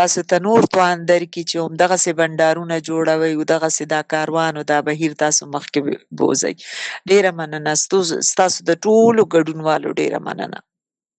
تاسو ته نور توان درکړي چې همدغسې بنډارونه جوړوئ او دغسې دا کاروان او دا بهیر تاسو مخکې بوځئ ډیره مننه ستاسو د ټولو ګډونوالو ډیره مننه